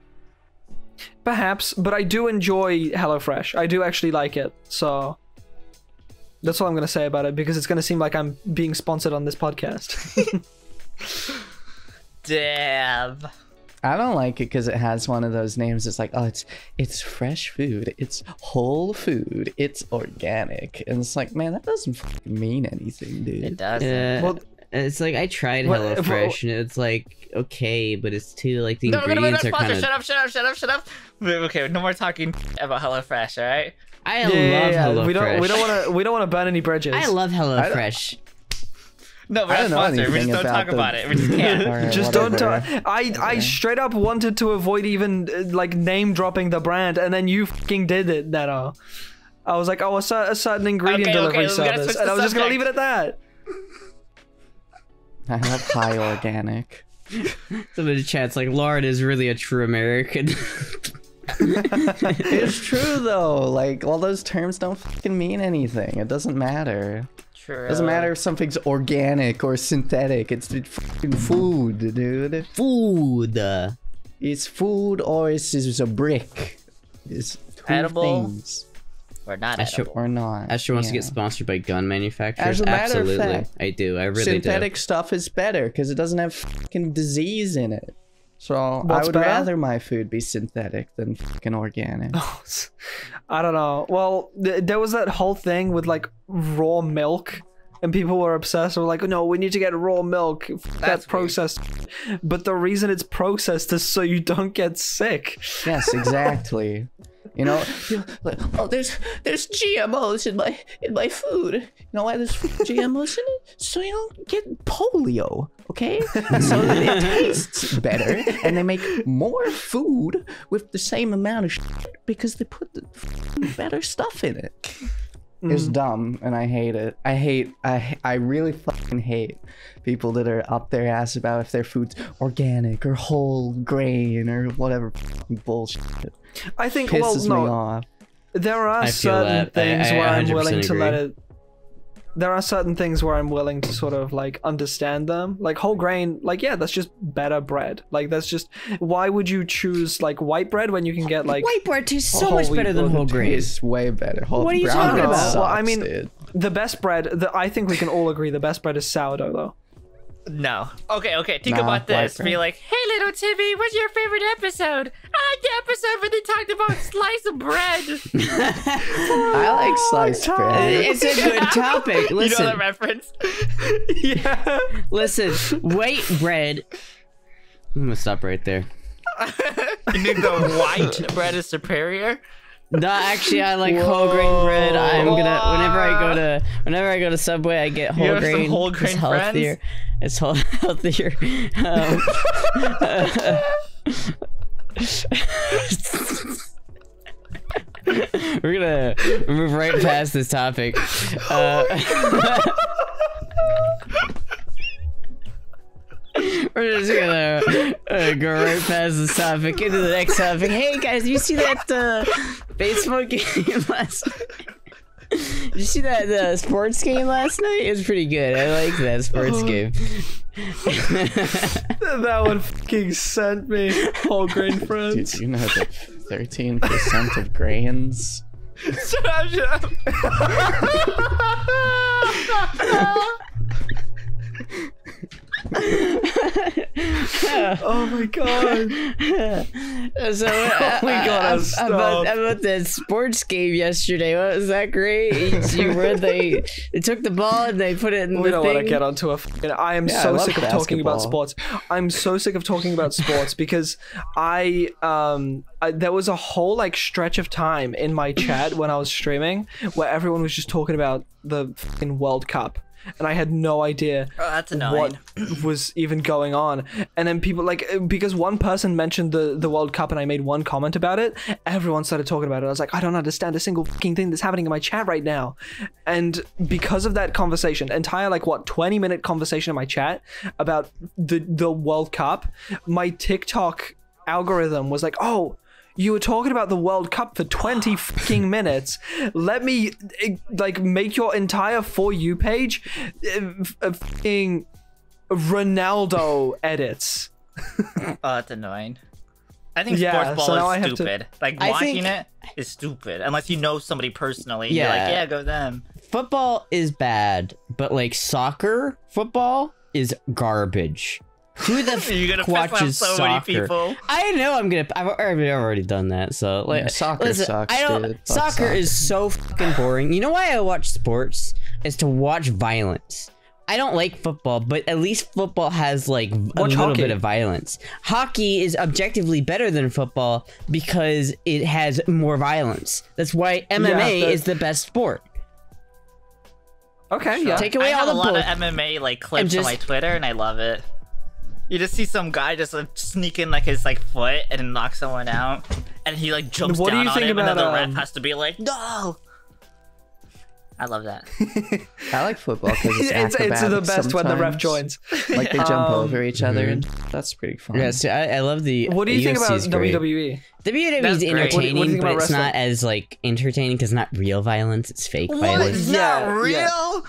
Perhaps, but I do enjoy HelloFresh. I do actually like it, so that's all I'm gonna say about it because it's gonna seem like I'm being sponsored on this podcast. Damn. I don't like it because it has one of those names. It's like, oh, it's fresh food, it's whole food, it's organic, and it's like, man, that doesn't fucking mean anything, dude. It doesn't. Well, it's like I tried HelloFresh and it's like okay, but it's too like the ingredients are kind of. Shut up. Okay, no more talking about HelloFresh, all right? I love HelloFresh. We don't want to burn any bridges. I love HelloFresh. No, we're not sponsored. We just don't talk about it. We just can't. Just don't talk. I straight up wanted to avoid even like name dropping the brand, and then you fucking did it, Nano. I was like, oh, a certain ingredient delivery service, and I was just gonna leave it at that. I love high organic. Some of the chat's like, Lauren is really a true American. It's true though. Like all those terms don't fucking mean anything. It doesn't matter. True. It doesn't matter if something's organic or synthetic. It's fucking food, dude. Food. It's food or it's a brick. It's two edible. things. Or not edible. Or not. Astro wants to get sponsored by gun manufacturers. As a matter Absolutely. of fact, I do. I really synthetic do. stuff is better because it doesn't have fucking disease in it. So What's I would better? rather my food be synthetic than fucking organic. I don't know. Well, there was that whole thing with like raw milk, and people were obsessed. They were like, "No, we need to get raw milk. That's processed." But the reason it's processed is so you don't get sick. Yes, exactly. You know, Like, oh, there's GMOs in my food. You know why there's GMOs in it? So you don't get polio, okay? So it tastes better, and they make more food with the same amount of shit because they put the better stuff in it. it's dumb, and I hate it. I really fucking hate people that are up their ass about if their food's organic or whole grain or whatever fucking bullshit. I think Pisses me off. There are certain things where I'm willing to let it. There are certain things where I'm willing to sort of like understand them. Like whole grain, like yeah, that's just better bread. Like that's just, why would you choose like white bread when you can get like White bread tastes so much better than whole grain. It's way better. What are you talking about? Sucks, well, I mean, dude. the best bread. I think we can all agree the best bread is sourdough, though. No. Okay. Think about this. Be like, hey, little Timmy, what's your favorite episode? I like the episode where they talked about slice of bread. I like sliced bread. It's a good topic. Listen, You know that reference? Yeah. listen, white bread. I'm gonna stop right there. You think the white bread is superior? No, actually, I like whole grain bread. I'm gonna whenever I go to Subway, I get whole You have grain. some whole grain it's healthier. It's healthier. We're gonna move right past this topic. We're just gonna go right past this topic into the next topic. Hey guys, you see that baseball game last night? Did you see that sports game last night? It was pretty good. I liked that sports game. That one fucking sent me. Whole grain friends. Dude, you know that 13% of grains? Shut up. Oh my god. So, Oh my god, about that sports game yesterday. Was that great? Where they took the ball and they put it in We the don't thing. want to get onto a I am I so love sick of talking about basketball. sports. I'm so sick of talking about sports because there was a whole like stretch of time in my chat when I was streaming where everyone was just talking about the fucking World Cup. And I had no idea that's annoying. what was even going on. And then people like, because one person mentioned the World Cup and I made one comment about it, everyone started talking about it. I was like, I don't understand a single fucking thing that's happening in my chat right now. And because of that conversation, entire like what 20-minute conversation in my chat about the World Cup, my TikTok algorithm was like, oh, you were talking about the World Cup for 20 fucking minutes. Let me like make your entire For You page fucking Ronaldo edits. Oh, that's annoying. I think Yeah, sports so now ball I is have to- stupid. Like, I watching think- it is stupid. Unless you know somebody personally. Yeah. You're like, yeah, go them. Football is bad, but like soccer football is garbage. Who the You're gonna fuck piss off watches so soccer? many people. I know I've already done that. So like, Yeah, soccer sucks, dude. Fuck Soccer is so fucking boring. You know why I watch sports? Is to watch violence. I don't like football, but at least football has like a little bit of violence. Hockey is objectively better than football because it has more violence. That's why MMA is the best sport. Okay, yeah. Take away I all have the a lot bull- of MMA like clips on my Twitter, and I love it. You just see some guy just like, sneak in like his like foot and then knock someone out, and he like jumps What do down you on think him, and then the about, ref has to be like, no. I love that. I like football because it's It's acrobatic the best when the ref sometimes. joins. Like they jump over each other, and that's pretty fun. Yes, I love the. What do you think about UFC 's great. WWE? WWE That's is great. entertaining, What do you think but about it's not wrestling? as like entertaining because it's not real violence; it's fake violence. Yeah, Not real. yeah.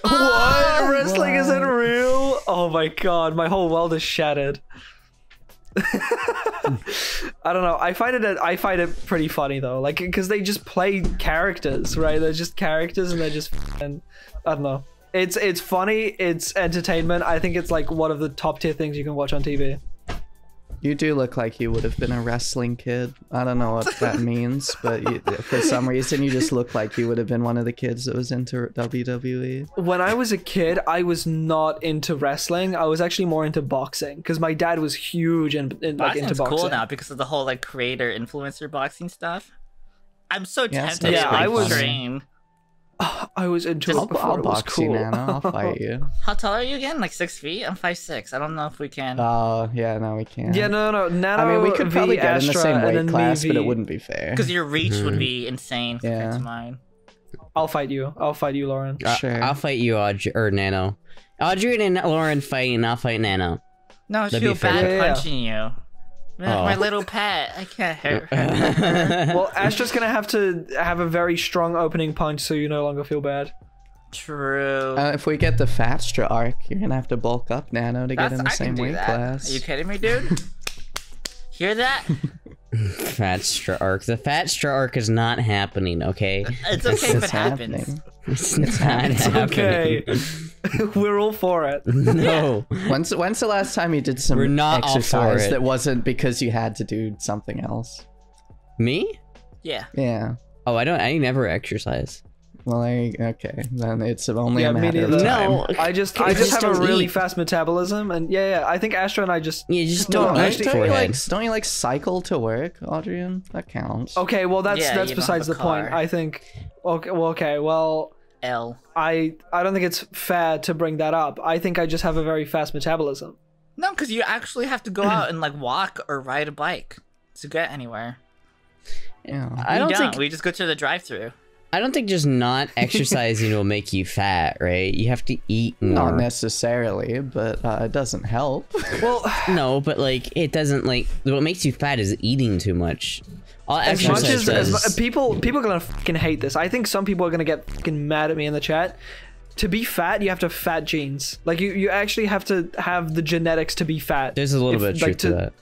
What? Wrestling isn't real? Oh my god, my whole world is shattered. I don't know. I find it pretty funny though, like because they just play characters, right? They're just characters, and they're just, and I don't know. It's funny. It's entertainment. I think it's like one of the top tier things you can watch on TV. You do look like you would have been a wrestling kid. I don't know what that means, but for some reason you just look like you would have been one of the kids that was into WWE. When I was a kid, I was not into wrestling. I was actually more into boxing because my dad was huge and like into boxing. Cool now because of the whole like creator influencer boxing stuff. I'm so tempted to I was train. I was into it before. I'll box you, Nano. I'll fight you. How tall are you again? Like 6 feet? I'm 5'6". I don't know if we can. Oh, yeah, no, we can't. Yeah, no. Nano, I mean, we could probably get in the same weight class, but it wouldn't be fair. Because your reach would be insane compared to mine. I'll fight you, Lauren. Sure. I'll fight you, Audrey, or Nano. Audrey and Lauren fight, and I'll fight Nano. No, I feel bad punching you. My little pet. I can't hurt her. Well, Astra's gonna have to have a very strong opening punch so you no longer feel bad. True. If we get the Fatstra arc, you're gonna have to bulk up, Nano, to get in the same weight class. Are you kidding me, dude? Hear that? Fatstra arc. The Fatstra arc is not happening, okay? It's okay if it happens. It's not happening. Okay. We're all for it. No. When's the last time you did some exercise that wasn't because you had to do something else? Me? Yeah. Yeah. Oh, I never exercise. Well, okay, then it's only a matter of time. No, I just have a really fast metabolism, and I think Astra and I just don't you like cycle to work, Audrien? That counts. Okay, well that's besides the point. I think. Okay, well. I don't think it's fair to bring that up. I think I just have a very fast metabolism. No, because you actually have to go out and like walk or ride a bike to get anywhere. Yeah, I don't think we just go to the drive-through. I don't think just not exercising will make you fat, right? You have to eat more. Not necessarily, but it doesn't help. Well, no, but like it doesn't like what makes you fat is eating too much. As much as people are gonna fucking hate this. I think some people are gonna get fucking mad at me in the chat. To be fat, you have to have fat genes. Like you actually have to have the genetics to be fat. There's a little bit of truth to that.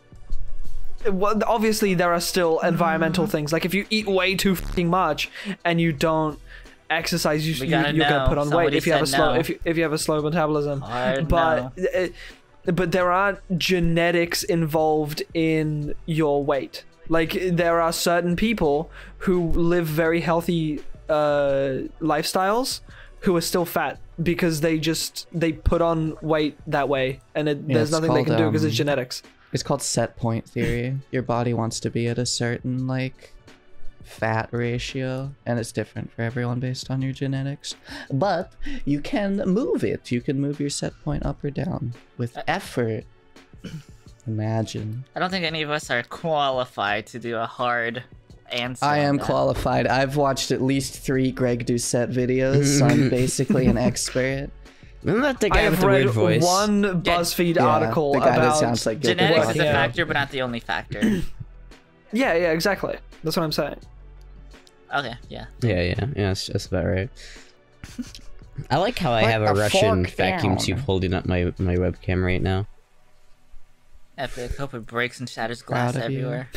Well, obviously there are still environmental things. Like if you eat way too fucking much and you don't exercise, you're gonna put on weight if you have a slow metabolism. But there are genetics involved in your weight. Like there are certain people who live very healthy lifestyles who are still fat because they put on weight that way, and there's nothing they can do because it's genetics. It's called set point theory. Your body wants to be at a certain like fat ratio, and it's different for everyone based on your genetics. But you can move it. You can move your set point up or down with effort. Imagine. I don't think any of us are qualified to do a hard answer. I am qualified. I've watched at least 3 Greg Doucette videos, so I'm basically an expert. Isn't that the guy with the weird voice? One BuzzFeed article the guy about that sounds like genetics is a factor, but not the only factor. yeah, exactly. That's what I'm saying. Okay, yeah. Yeah, that's just about right. I like how I have a Russian vacuum tube holding up my webcam right now. Epic. Hope it breaks and shatters glass everywhere.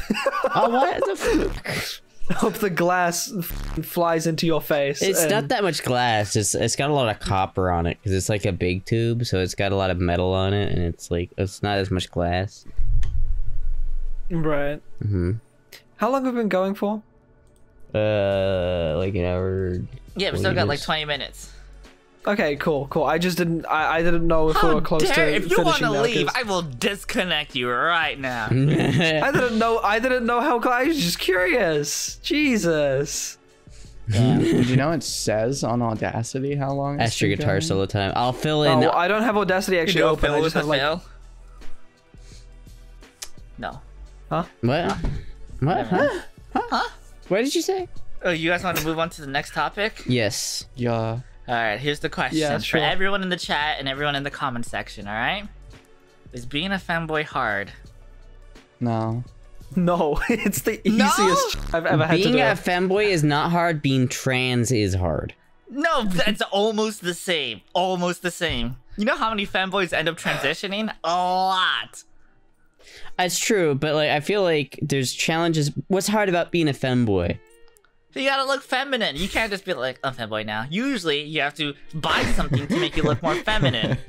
Oh, what the fuck? Hope the glass flies into your face. It's not that much glass. It's got a lot of copper on it because it's like a big tube, so it's got a lot of metal on it, and it's not as much glass. Right. How long have we been going for? Like an hour. Yeah, we still got like 20 minutes. Okay, cool. I just didn't. I didn't know if we were close to. If you want to leave, I will disconnect you right now. I didn't know how. I was just curious. Jesus. Did you know it says on Audacity how long? Ask your guitar solo time. I'll fill in. Oh, I don't have Audacity actually open. I just have like. No. Huh? What? Huh? What did you say? Oh, you guys want to move on to the next topic? Yes. Yeah. All right, here's the question for everyone in the chat and everyone in the comment section, all right? Is being a femboy hard? No, it's the easiest I've ever had to do. Being a femboy is not hard. Being trans is hard. No, that's almost the same. Almost the same. You know how many femboys end up transitioning? A lot. It's true, but like I feel like there's challenges. What's hard about being a femboy? You gotta look feminine. You can't just be like, I'm femboy now. Usually, you have to buy something to make you look more feminine.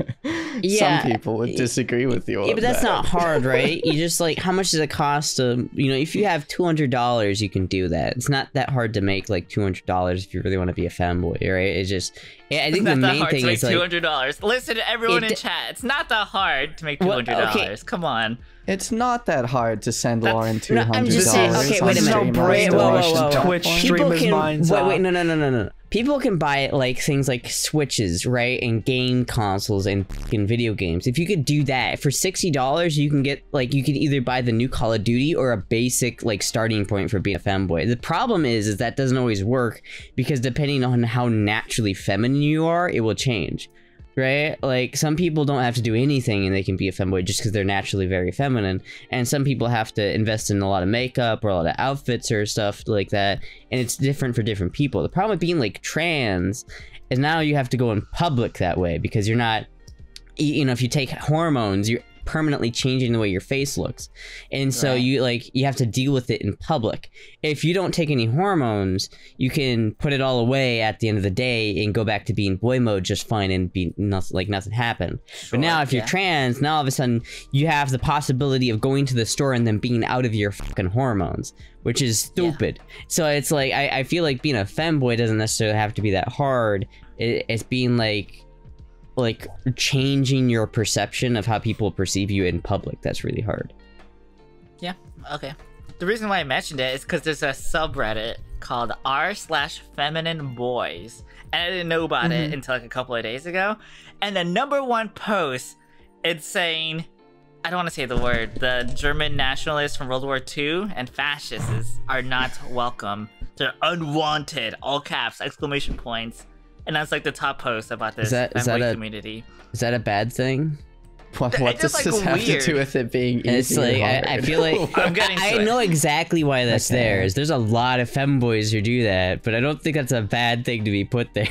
Yeah. Some people would disagree with you. Yeah, but that's not hard, right? You just like, how much does it cost to, you know, if you have $200, you can do that. It's not that hard to make like $200 if you really want to be a femboy, right? It's just, yeah, I think the main thing is like $200. Listen to everyone in chat. It's not that hard to make $200. Well, okay. Come on. It's not that hard to send Lauren $200. No, I'm just saying. Okay, wait a minute. Whoa. Twitch streamers' minds. Wait, no. People can buy like things like Switches, right, and game consoles and fucking video games. If you could do that for $60, you can get like you could either buy the new Call of Duty or a basic like starting point for being a femboy. The problem is that doesn't always work because depending on how naturally feminine you are, it will change. Right? Like, some people don't have to do anything and they can be a femboy just because they're naturally very feminine. And some people have to invest in a lot of makeup or a lot of outfits or stuff like that. And it's different for different people. The problem with being, like, trans is now you have to go in public that way because you're not... You know, if you take hormones, you're permanently changing the way your face looks. And so you have to deal with it in public. If you don't take any hormones, you can put it all away at the end of the day and go back to being boy mode just fine and be nothing, like nothing happened. But now if you're trans, now all of a sudden you have the possibility of going to the store and then being out of your fucking hormones, which is stupid. So it's like, I feel like being a femboy doesn't necessarily have to be that hard. It's being like changing your perception of how people perceive you in public. That's really hard. Yeah, okay. The reason why I mentioned it is because there's a subreddit called r/feminine boys, and I didn't know about it until like a couple of days ago. And the #1 post, it's saying, I don't want to say the word, the German nationalists from World War II and fascists are not welcome. They're unwanted, all caps, exclamation points. And that's like the top post about this femboy community. Is that a bad thing? What does this have to do with it being easy? It's like, I feel like I know exactly why that's there. There's a lot of femboys who do that, but I don't think that's a bad thing to be put there.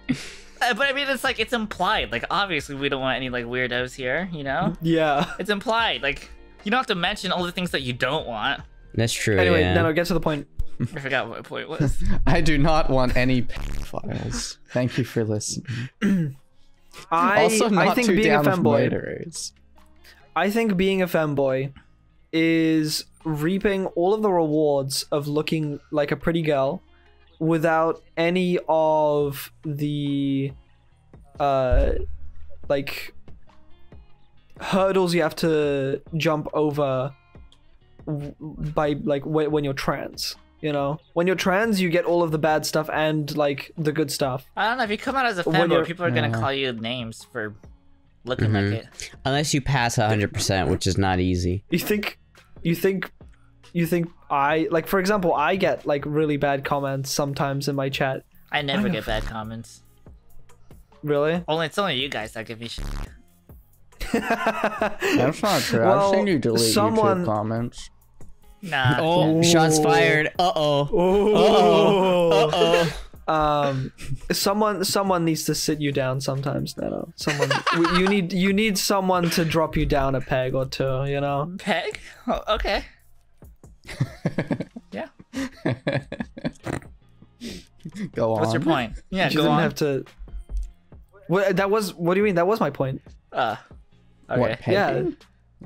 But I mean, it's like, it's implied. Like, obviously, we don't want any like weirdos here, you know? Yeah. It's implied. Like, you don't have to mention all the things that you don't want. That's true. Anyway, yeah. Nano, get to the point. I forgot what my point was. I do not want any pedophiles. Thank you for listening. I think being a femboy. I think being a femboy is reaping all of the rewards of looking like a pretty girl without any of the like hurdles you have to jump over by like when you're trans. You know, when you're trans, you get all of the bad stuff and like the good stuff. I don't know, if you come out as a femboy, people are gonna call you names for looking like it. Unless you pass 100%, which is not easy. You think I, like, for example, I get like really bad comments sometimes in my chat. I never get bad comments. Really? It's only you guys that give me shit. That's not true. Well, I've seen you delete YouTube comments. Nah. Oh, shots fired. Someone needs to sit you down sometimes, Nano. You need someone to drop you down a peg or two, you know? Peg? Oh, okay. Yeah. Go on. What's your point? Yeah, you go didn't on. have to. What do you mean? That was my point. Okay. What, pegging? Yeah.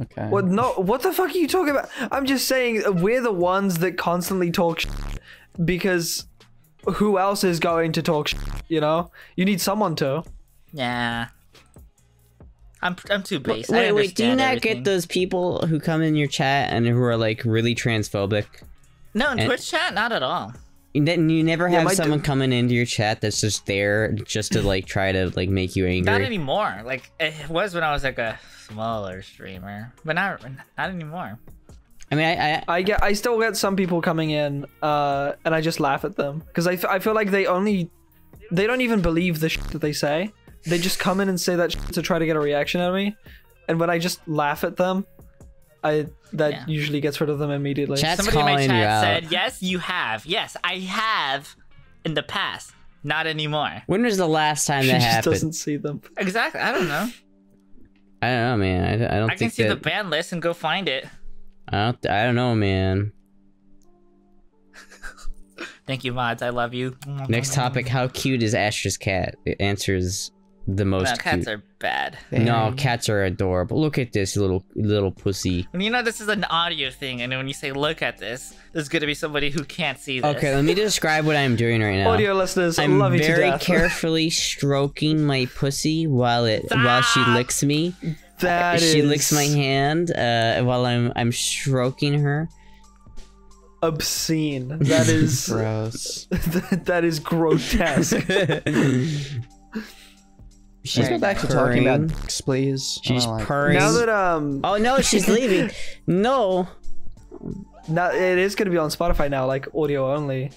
Okay. What? No. What the fuck are you talking about? I'm just saying we're the ones that constantly talk because who else is going to talk? You know, you need someone to. Yeah. I'm too base. Wait, do you not get those people who come in your chat and who are like really transphobic? No, in Twitch chat, not at all. You never have someone coming into your chat that's just there just to like try to like make you angry. Not anymore. Like it was when I was like a smaller streamer, but not anymore. I mean, I still get some people coming in, and I just laugh at them because I feel like they don't even believe the shit that they say. They just come in and say that shit to try to get a reaction out of me, and when I just laugh at them, that usually gets rid of them immediately. Somebody in my chat said, "Yes, you have. Yes, I have in the past. Not anymore." When was the last time that happened? She just doesn't see them. Exactly. I don't know. I don't know, man. I don't think I can see the ban list and go find it. I don't know, man. Thank you, mods. I love you. Next topic: how cute is Astra's cat? The answer is the most cute. Cats are bad. No, cats are adorable. Look at this little pussy. And you know this is an audio thing, and when you say "look at this," there's gonna be somebody who can't see this. Okay, let me describe what I'm doing right now. Audio listeners, I'm love you to very death. carefully stroking my pussy while she licks me. She licks my hand while I'm stroking her. Obscene. That is gross. That is grotesque. Let's go back to talking about dicks, please. She's purring. Now that Oh no, she's leaving. No. Now it is going to be on Spotify now, like audio only,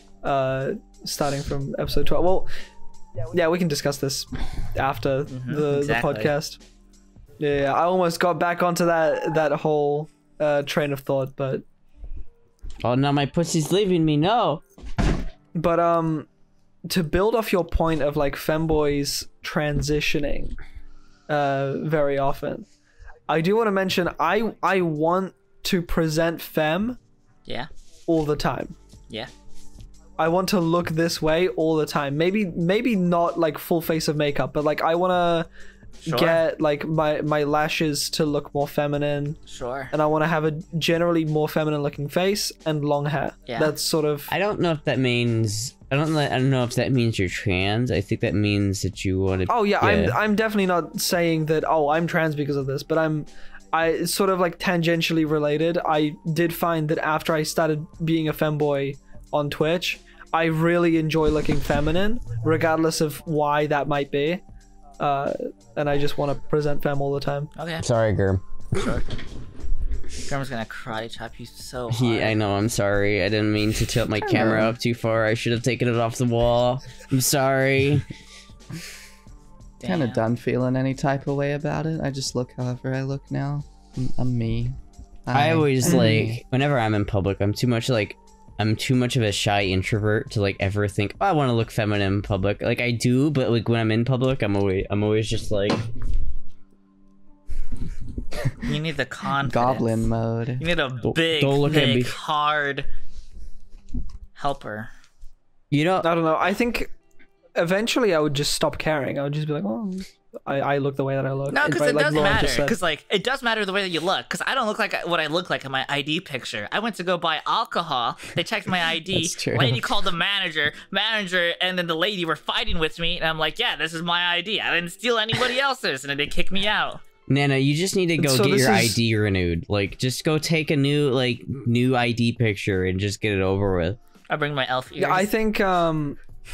starting from episode 12. Well, yeah, we can discuss this after the podcast. Yeah, I almost got back onto that whole train of thought, but oh no, my pussy's leaving me. No. But to build off your point of like femboys transitioning very often, I do want to mention I want to present femme all the time. Yeah. I want to look this way all the time. Maybe not like full face of makeup, but like I want to get like my lashes to look more feminine. Sure. And I want to have a generally more feminine looking face and long hair. Yeah. That's sort of. I don't know if that means. I don't know if that means you're trans. I think that means that you want to. Oh yeah, I'm definitely not saying that. Oh, I'm trans because of this, but I sort of like tangentially related. I did find that after I started being a femboy on Twitch, I really enjoy looking feminine, regardless of why that might be. And I just want to present femme all the time. Okay. Sorry, Germ. Sure. Germ's gonna karate chop you so hard. I know, I'm sorry. I didn't mean to tilt my camera up too far. I should have taken it off the wall. I'm sorry. Kind of done feeling any type of way about it. I just look however I look now. I'm me. I always like, whenever I'm in public, I'm too much of a shy introvert to like ever think, oh, I want to look feminine in public. Like I do, but like when I'm in public, I'm always just like. You need the confidence. Goblin mode. You need a big, hard helper. You know, I don't know. I think eventually I would just stop caring. I would just be like, well, I look the way that I look. No, because it does matter. Because like it does matter the way that you look. Because I don't look like what I look like in my ID picture. I went to go buy alcohol. They checked my ID. That's true. Lady called the manager, and then the lady were fighting with me. And I'm like, yeah, this is my ID. I didn't steal anybody else's. And then they kicked me out. Nano, you just need to go get your ID renewed. Like, just go take a new ID picture and just get it over with. I bring my elf ears. Yeah, I think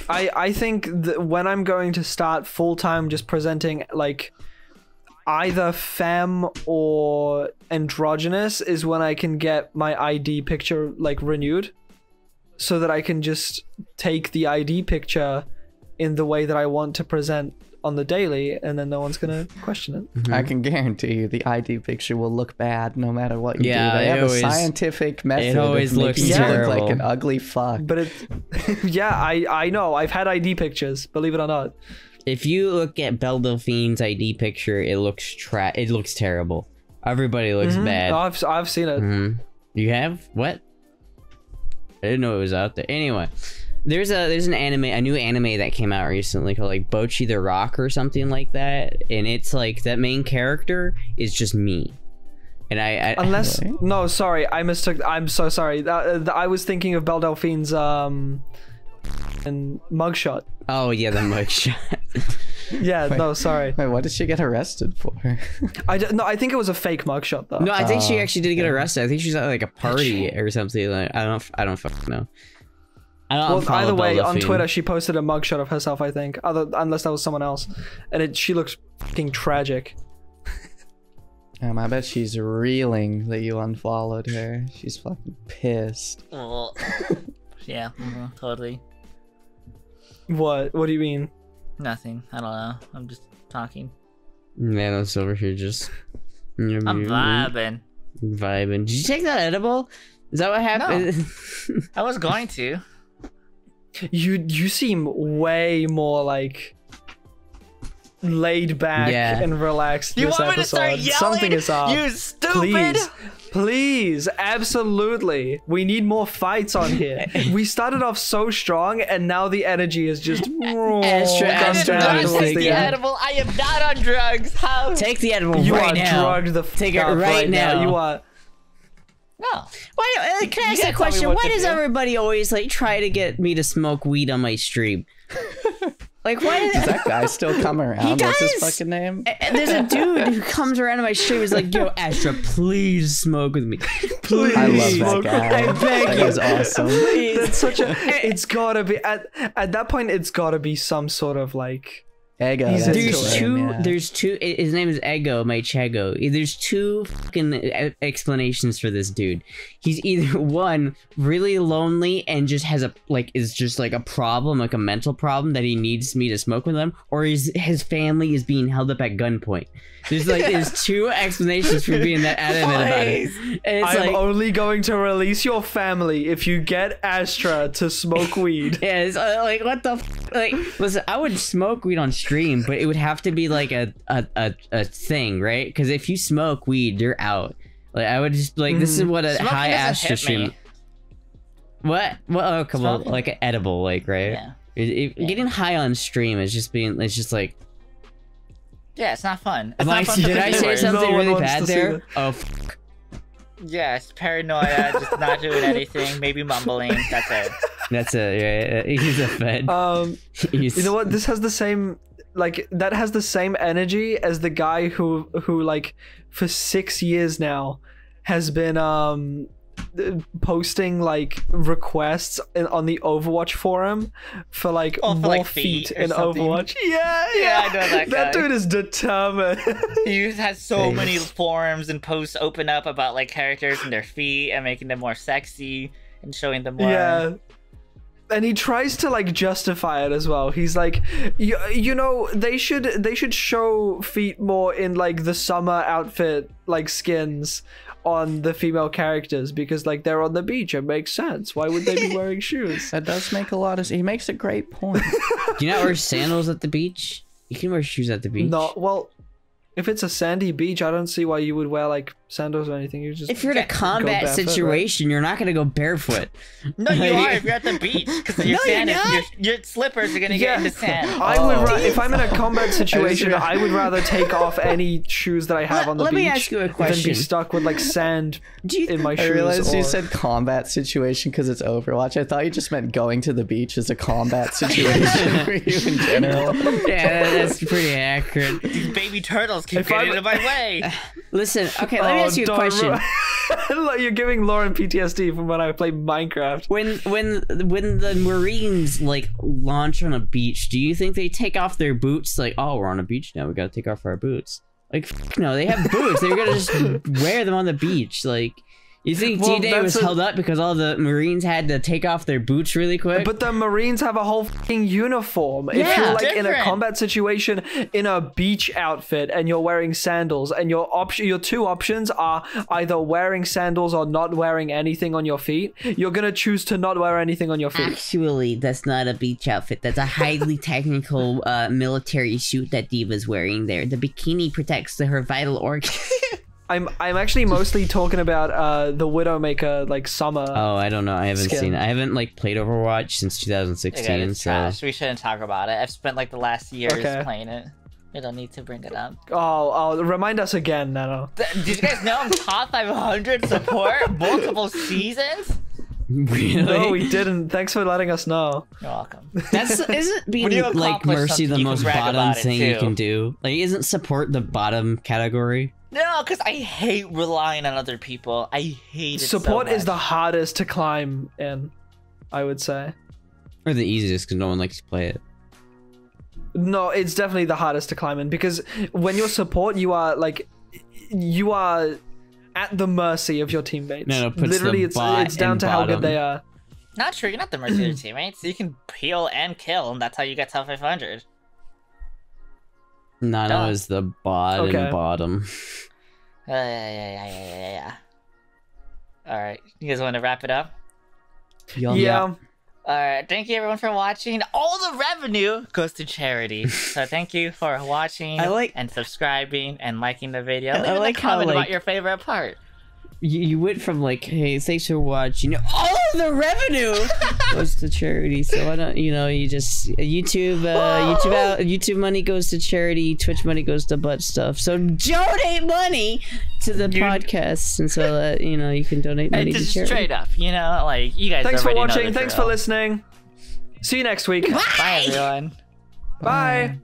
I think that when I'm going to start full-time just presenting like either femme or androgynous is when I can get my ID picture like renewed, so that I can just take the ID picture in the way that I want to present on the daily, and then no one's gonna question it. I can guarantee you the ID picture will look bad no matter what you do. They have a scientific method. It always of looks making you terrible. look like an ugly fuck. But it, yeah, I know. I've had ID pictures, believe it or not. If you look at Belle Delphine's ID picture, it looks terrible. Everybody looks bad. I've seen it. You have? What? I didn't know it was out there. Anyway. There's an anime, a new anime that came out recently called like Bocchi the Rock or something like that, and it's like that main character is just me, and no, sorry, I mistook. I'm so sorry. I was thinking of Belle Delphine's and mugshot. Oh yeah, the mugshot. Yeah, no, sorry. Wait, what did she get arrested for? I think it was a fake mugshot though. No, I think she actually did get arrested. I think she's at like a party or something. Like I don't fucking know. Well, either way, on Twitter she posted a mugshot of herself, I think, unless that was someone else, and she looks fucking tragic. I bet she's reeling that you unfollowed her. She's fucking pissed. Well, yeah, totally. What do you mean? Nothing. I don't know. I'm just talking. Nano's over here just. I'm vibing. Did you take that edible? Is that what happened? No. I was going to. You seem way more like laid back and relaxed you this want episode. Me to start yelling? Something is up. You stupid! Please, absolutely. We need more fights on here. We started off so strong, and now the energy is just take the edible. I am not on drugs. How? Take the edible you right now. Drugged the Take it right now. You are. No. Why? Can I ask a question? Why does everybody always like try to get me to smoke weed on my stream? Like, why does that guy still come around? What's his fucking name? And there's a dude who comes around to my stream. Is like, yo, Astra, please smoke with me. Please. I love that guy. I beg that you. is awesome. That's such a. It's gotta be at that point. It's gotta be some sort of like. Ego. There's two. His name is Ego, my Chego. There's two fucking explanations for this dude. He's either one really lonely and just has is just like a problem, like a mental problem that he needs me to smoke with him, or his family is being held up at gunpoint. There's two explanations for being that adamant about it. And I'm only going to release your family if you get Astra to smoke weed. Yeah, it's like what the like. Listen, I would smoke weed on stream, but it would have to be like a thing, right? Because if you smoke weed, you're out. Like I would just like this is what a high Astra stream. What? Well, oh, come on, like an edible, like right? Yeah. Getting high on stream is just it's just like. Yeah, it's not fun. Did I say something really bad there? Oh, yes, paranoia, just not doing anything, maybe mumbling. That's it. That's it. Yeah, he's a fed. You know what? This has the same, like, that has the same energy as the guy who like, for 6 years now, has been posting like requests on the Overwatch forum for like more feet in Overwatch. Yeah, I know that guy. That dude is determined. He has so many forums and posts open up about like characters and their feet and making them more sexy and showing them more. Yeah. And he tries to like justify it as well. He's like, you know, they should show feet more in like the summer outfit like skins on the female characters because like they're on the beach. It makes sense. Why would they be wearing shoes? That does make a lot of. He makes a great point. Do you not wear sandals at the beach? You can wear shoes at the beach. No, well, if it's a sandy beach, I don't see why you would wear like sandals or anything. You just if you're in a combat situation, you're not gonna go barefoot. No, you are if you're at the beach because your your slippers are gonna get into sand. I would if I'm in a combat situation, I would rather take off any shoes that I have on the beach. Let me ask you a question. Than be stuck with like sand in my shoes. I realized you said combat situation because it's Overwatch. I thought you just meant going to the beach as a combat situation for you in general. Yeah, that's pretty accurate. These baby turtles keep getting in my way. Listen, okay, let me ask you a question. You're giving Lauren PTSD from when I played Minecraft. When the Marines like launch on a beach, do you think they take off their boots? Like, oh, we're on a beach now, we gotta take off our boots. Like, no, they have boots. They're gonna just wear them on the beach. Like, you think D-Day was held up because all the Marines had to take off their boots really quick? But the Marines have a whole fucking uniform. Yeah, if you're like in a combat situation in a beach outfit and you're wearing sandals and your two options are either wearing sandals or not wearing anything on your feet, you're gonna choose to not wear anything on your feet. Actually, that's not a beach outfit. That's a highly technical military suit that Diva's wearing there. The bikini protects her vital organs. I'm actually mostly talking about the Widowmaker like summer. Oh, I don't know. I haven't seen it. I haven't like played Overwatch since 2016. It's trash. We shouldn't talk about it. I've spent like the last years playing it. We don't need to bring it up. Oh, remind us again, Nano. Did you guys know I'm top 500 support multiple seasons? Really? No, we didn't. Thanks for letting us know. You're welcome. Isn't being like Mercy the most bottom thing you can do? Like, isn't support the bottom category? No, because I hate relying on other people. I hate it Support so much. is the hardest to climb in, I would say. Or the easiest, because no one likes to play it. No, it's definitely the hardest to climb in, because when you're support, you are at the mercy of your teammates. No, literally, it's down to how good they are. Not true. You're not the mercy of your teammates. You can peel and kill, and that's how you get top 500. Nano is the bottom. Yeah. All right, you guys want to wrap it up? Yeah. Alright, thank you everyone for watching. All the revenue goes to charity. So thank you for watching and subscribing and liking the video. Leave a comment about your favorite part. You went from like, hey, thanks for watching. All of the revenue goes to charity. So I don't, you just YouTube money goes to charity. Twitch money goes to butt stuff. So donate money to the podcast, and so that you can donate money to charity. Straight up, like you guys. Thanks for watching. Thanks for listening. See you next week. Bye everyone. Bye.